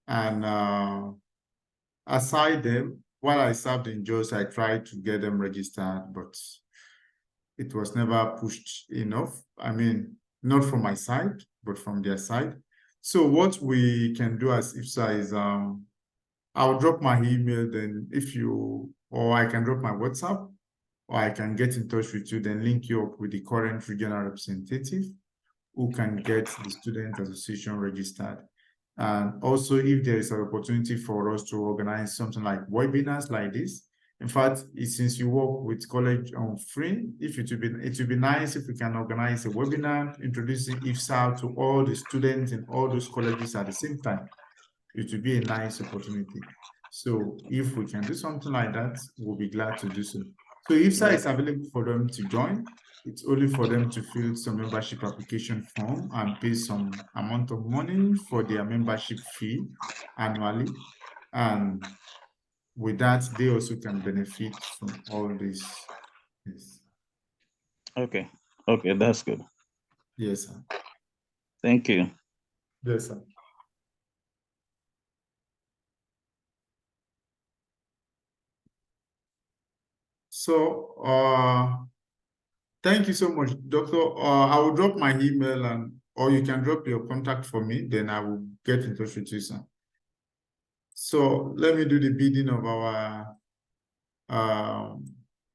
[SPEAKER 2] and aside them, while I served in JOS, I tried to get them registered, but it was never pushed enough. I mean, not from my side, but from their side. So what we can do as IFSA is, I'll drop my email, then or I can drop my WhatsApp, or I can get in touch with you, then link you up with the current regional representative who can get the Student Association registered. And also, if there is an opportunity for us to organize something like webinars like this, in fact, since you work with college on free, it would be nice if we can organize a webinar introducing IFSA to all the students in all those colleges at the same time. It would be a nice opportunity. So if we can do something like that, we'll be glad to do so. So IFSA is available for them to join. It's only for them to fill some membership application form and pay some amount of money for their membership fee annually. And with that, they also can benefit from all this. Yes.
[SPEAKER 10] Okay, that's good.
[SPEAKER 2] Yes, sir.
[SPEAKER 10] Thank you.
[SPEAKER 2] Yes, sir. So, thank you so much, Doctor. I will drop my email, or you can drop your contact for me, then I will get in touch with you, sir. So let me do the bidding of our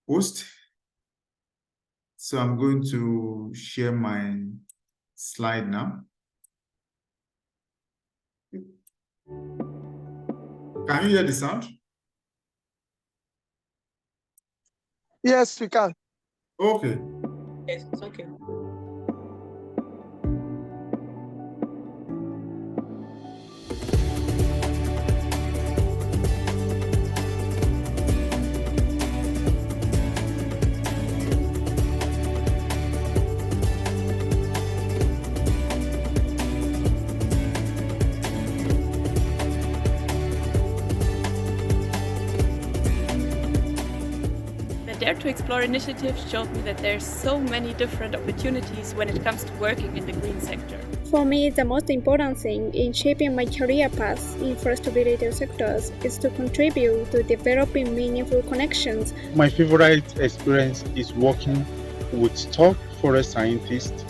[SPEAKER 2] host. So I'm going to share my slide now. Can you hear the sound?
[SPEAKER 1] Yes, we can.
[SPEAKER 2] Okay.
[SPEAKER 3] Yes, it's okay.
[SPEAKER 11] Dare to Explore initiative showed me that there's so many different opportunities when it comes to working in the green sector.
[SPEAKER 12] For me, the most important thing in shaping my career path in forest-related sectors is to contribute to developing meaningful connections.
[SPEAKER 13] My favorite experience is working with top forest scientists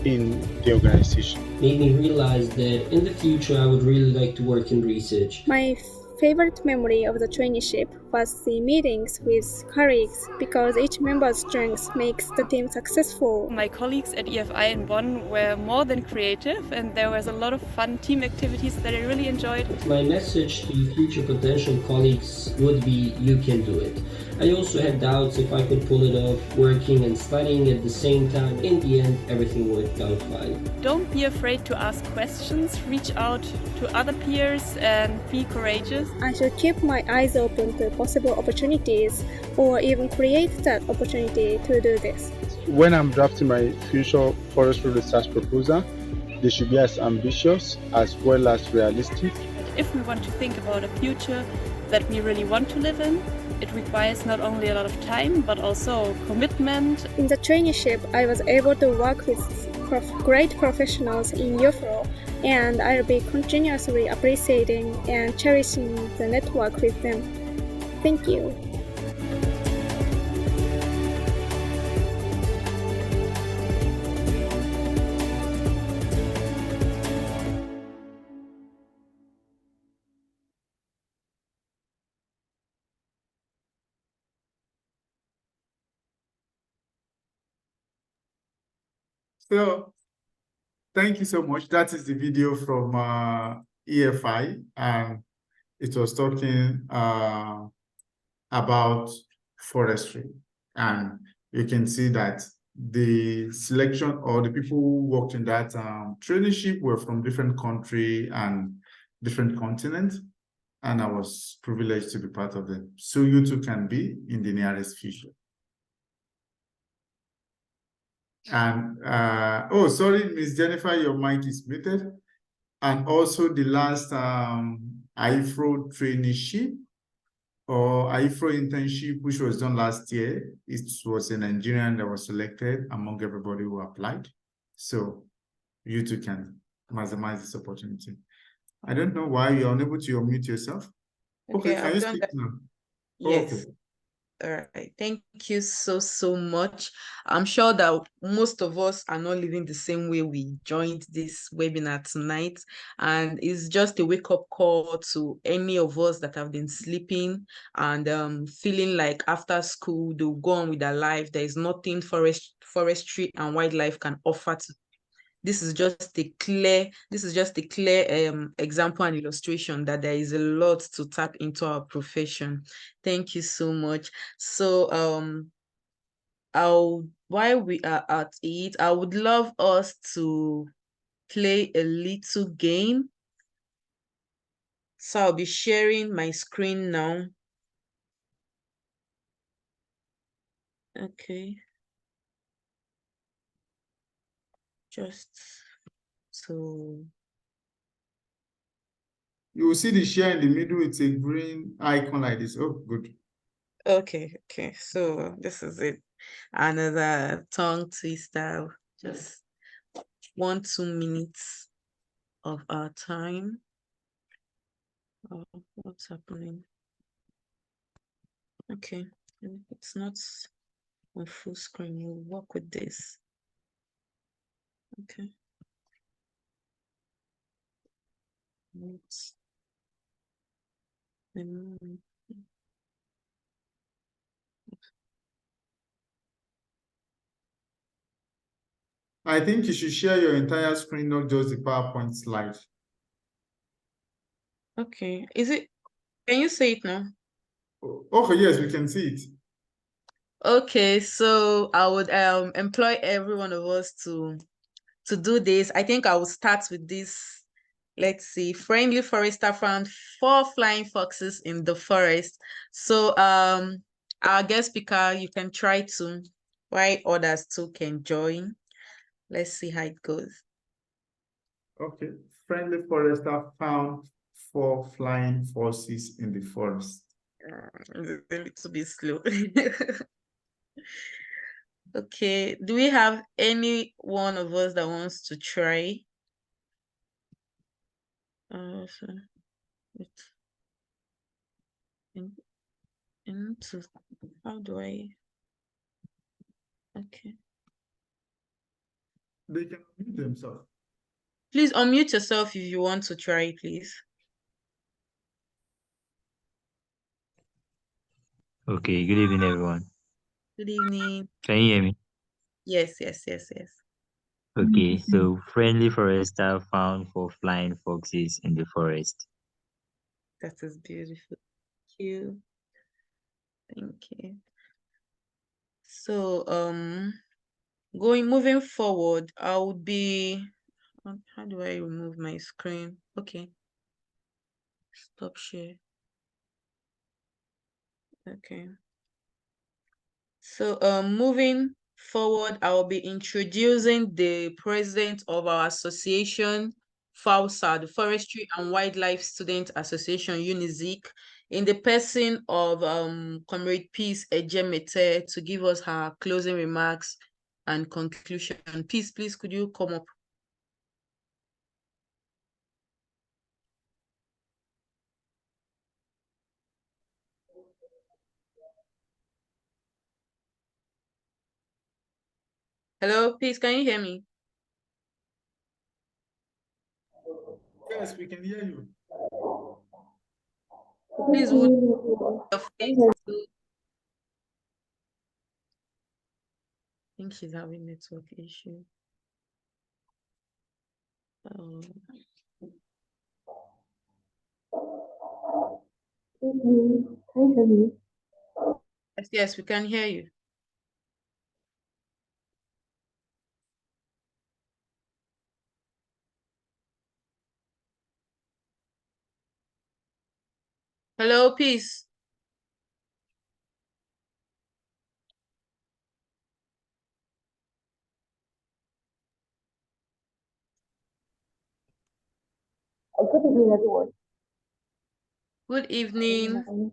[SPEAKER 13] in the organization.
[SPEAKER 14] Made me realize that in the future I would really like to work in research.
[SPEAKER 12] My favorite memory of the traineeship was the meetings with colleagues, because each member's strength makes the team successful.
[SPEAKER 11] My colleagues at EFI in Bonn were more than creative, and there was a lot of fun team activities that I really enjoyed.
[SPEAKER 14] My message to future potential colleagues would be, you can do it. I also had doubts if I could pull it off, working and studying at the same time. In the end, everything worked out fine.
[SPEAKER 11] Don't be afraid to ask questions, reach out to other peers and be courageous.
[SPEAKER 12] I should keep my eyes open to possible opportunities or even create that opportunity to do this.
[SPEAKER 13] When I'm drafting my future forestry research proposal, they should be as ambitious as well as realistic.
[SPEAKER 11] If we want to think about a future that we really want to live in, it requires not only a lot of time, but also commitment.
[SPEAKER 12] In the traineeship, I was able to work with great professionals in your role, and I'll be continuously appreciating and cherishing the network with them. Thank you.
[SPEAKER 2] So thank you so much. That is the video from EFI, and it was talking about forestry. And you can see that the selection or the people who worked in that traineeship were from different country and different continents. And I was privileged to be part of them. So you too can be in the nearest future. And oh, sorry, Miss Jennifer, your mic is muted. And also the last IFRO traineeship or IFRO internship, which was done last year, it was a Nigerian that was selected among everybody who applied. So you too can maximize this opportunity. I don't know why you're unable to unmute yourself. Okay, can you speak now?
[SPEAKER 3] Yes.
[SPEAKER 2] Okay.
[SPEAKER 3] All right. Thank you so much. I'm sure that most of us are not living the same way we joined this webinar tonight. And it's just a wake-up call to any of us that have been sleeping and feeling like after school they'll go on with their life. There is nothing forestry and wildlife can offer to. This is just a clear example and illustration that there is a lot to tap into our profession. Thank you so much. So while we are at it, I would love us to play a little game. So I'll be sharing my screen now. Okay. Just so
[SPEAKER 2] you will see the share in the middle. It's a green icon like this. Oh, good.
[SPEAKER 3] Okay. So this is it. Another tongue twister. Just 1-2 minutes of our time. Oh, what's happening? Okay, it's not on full screen. We'll work with this. Okay.
[SPEAKER 2] I think you should share your entire screen, not just the PowerPoint slide.
[SPEAKER 3] Okay. Can you see it now?
[SPEAKER 2] Okay, yes, we can see it.
[SPEAKER 3] Okay, so I would employ every one of us to do this. I think I will start with this. Let's see. Friendly forester found 4 flying foxes in the forest. So our guest speaker, you can try to, while others too can join. Let's see how it goes.
[SPEAKER 2] Okay. Friendly forester found 4 flying foxes in the forest.
[SPEAKER 3] It's a little bit slow. Okay. Do we have any one of us that wants to try? How do I? Okay.
[SPEAKER 2] They can unmute themselves.
[SPEAKER 3] Please unmute yourself if you want to try, please.
[SPEAKER 15] Okay, good evening, everyone.
[SPEAKER 3] Good evening.
[SPEAKER 15] Can you hear me?
[SPEAKER 3] Yes.
[SPEAKER 15] Okay, so friendly forester found 4 flying foxes in the forest.
[SPEAKER 3] That is beautiful. Thank you. Thank you. So moving forward, I would be, how do I remove my screen? Okay. Stop share. Okay. So moving forward, I will be introducing the president of our association, FOWSA, the Forestry and Wildlife Student Association, UNIZIK, in the person of Comrade Peace Ejemete, to give us her closing remarks and conclusion. Peace, please, could you come up? Hello, Peace, can you hear me?
[SPEAKER 2] Yes, we can hear you.
[SPEAKER 3] Please, would your face to... I think she's having network issue. Yes, we can hear you. Hello, Peace.
[SPEAKER 16] Good evening, everyone.
[SPEAKER 3] Good evening.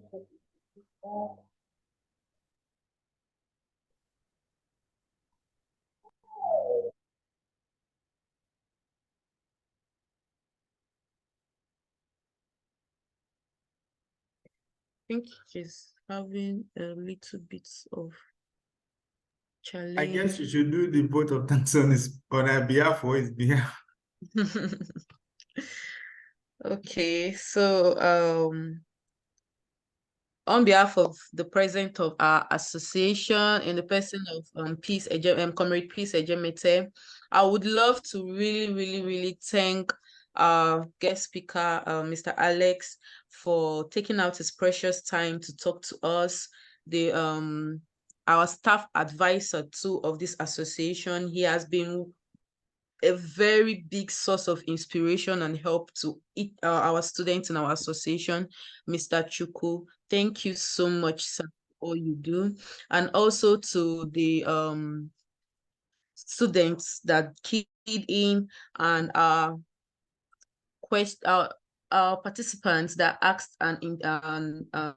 [SPEAKER 3] I think she's having a little bit of challenge.
[SPEAKER 2] I guess you should do the vote of thanks on her behalf or his behalf.
[SPEAKER 3] Okay, so on behalf of the president of our association, in the person of Comrade Peace Ejemete, I would love to really thank our guest speaker, Mr. Alex, for taking out his precious time to talk to us. Our staff advisor too of this association. He has been a very big source of inspiration and help to our students in our association, Mr. Chuku. Thank you so much, sir, for all you do. And also to the students that keyed in and our participants that asked that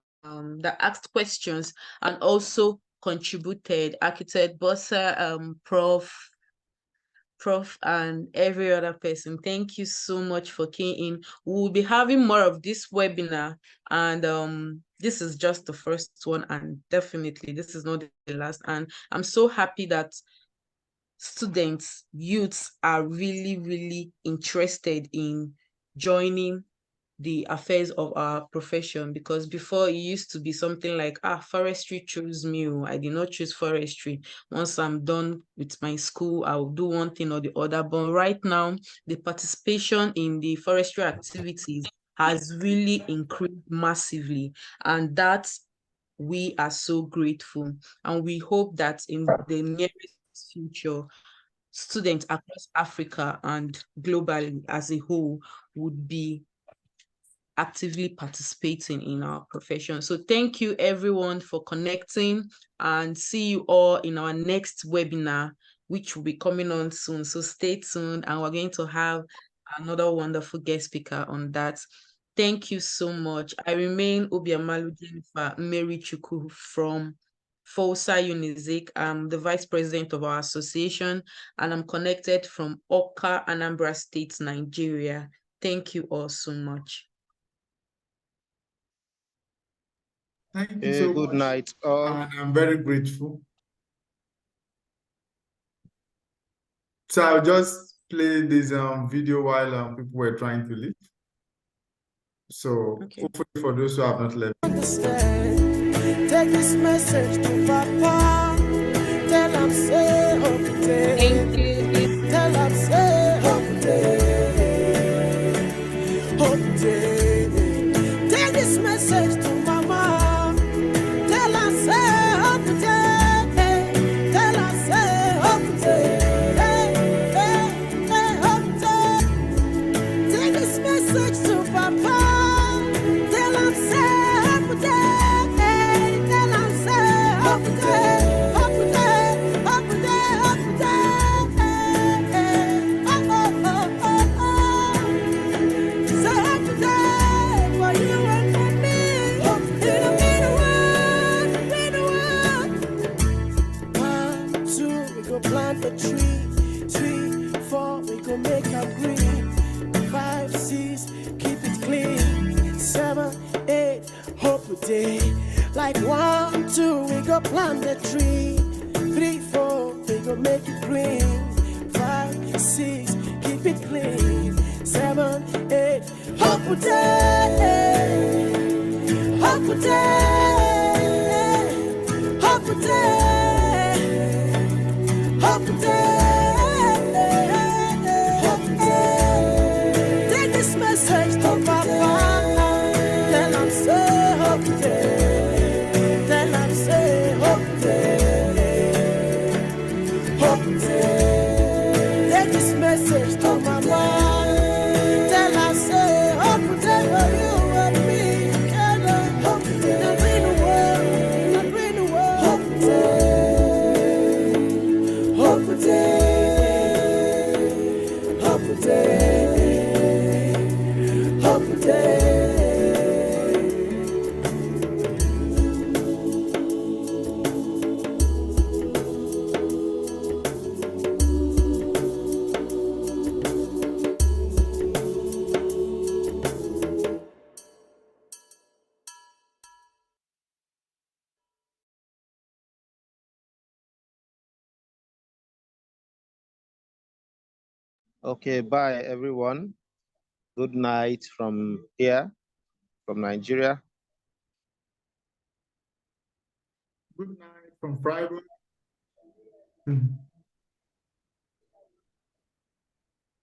[SPEAKER 3] asked questions and also contributed, Architect Bossa, Prof, and every other person. Thank you so much for keying in. We will be having more of this webinar, and this is just the first one, and definitely this is not the last. And I'm so happy that students, youths are really interested in joining the affairs of our profession, because before it used to be something like, forestry chose me. I did not choose forestry. Once I'm done with my school, I'll do one thing or the other. But right now, the participation in the forestry activities has really increased massively, and that we are so grateful. And we hope that in the nearest future, students across Africa and globally as a whole would be actively participating in our profession. So thank you everyone for connecting, and see you all in our next webinar, which will be coming on soon. So stay tuned, and we're going to have another wonderful guest speaker on that. Thank you so much. I remain Obiamalu Jennifer Mary Chuku from FOWSA UNIZIK. I'm the vice president of our association, and I'm connected from Awka, Anambra State, Nigeria. Thank you all so much.
[SPEAKER 2] Thank you so
[SPEAKER 7] good
[SPEAKER 2] much.
[SPEAKER 7] night.
[SPEAKER 2] And I'm very grateful. So I'll just play this video while people were trying to leave. So hopefully for those who have not left.
[SPEAKER 17] Take this message to Papa. Tell him say hope day. Tell him say hope day. Hope day. Take this message to Mama. Tell us go plant a tree. 3, 4, we go make a green. 5, 6, keep it clean. 7, 8, hope a day. Like 1, 2, we go plant a tree. 3, 4, we go make it green. 5, 6, keep it clean. 7, 8, hope a day. Hope a day. Hope a day. Hope a day. Hope a day. Take this message to Papa. Tell him say hope a day. Tell him say hope a day. Hope a day. Take this message to Mama. Tell her say hope a day for you and me. Together, hope a day. And bring the world, and bring the world. Hope a day, hope a day, hope a day, hope a day.
[SPEAKER 7] Okay, bye everyone. Good night from here, from Nigeria.
[SPEAKER 2] Good night from Friday.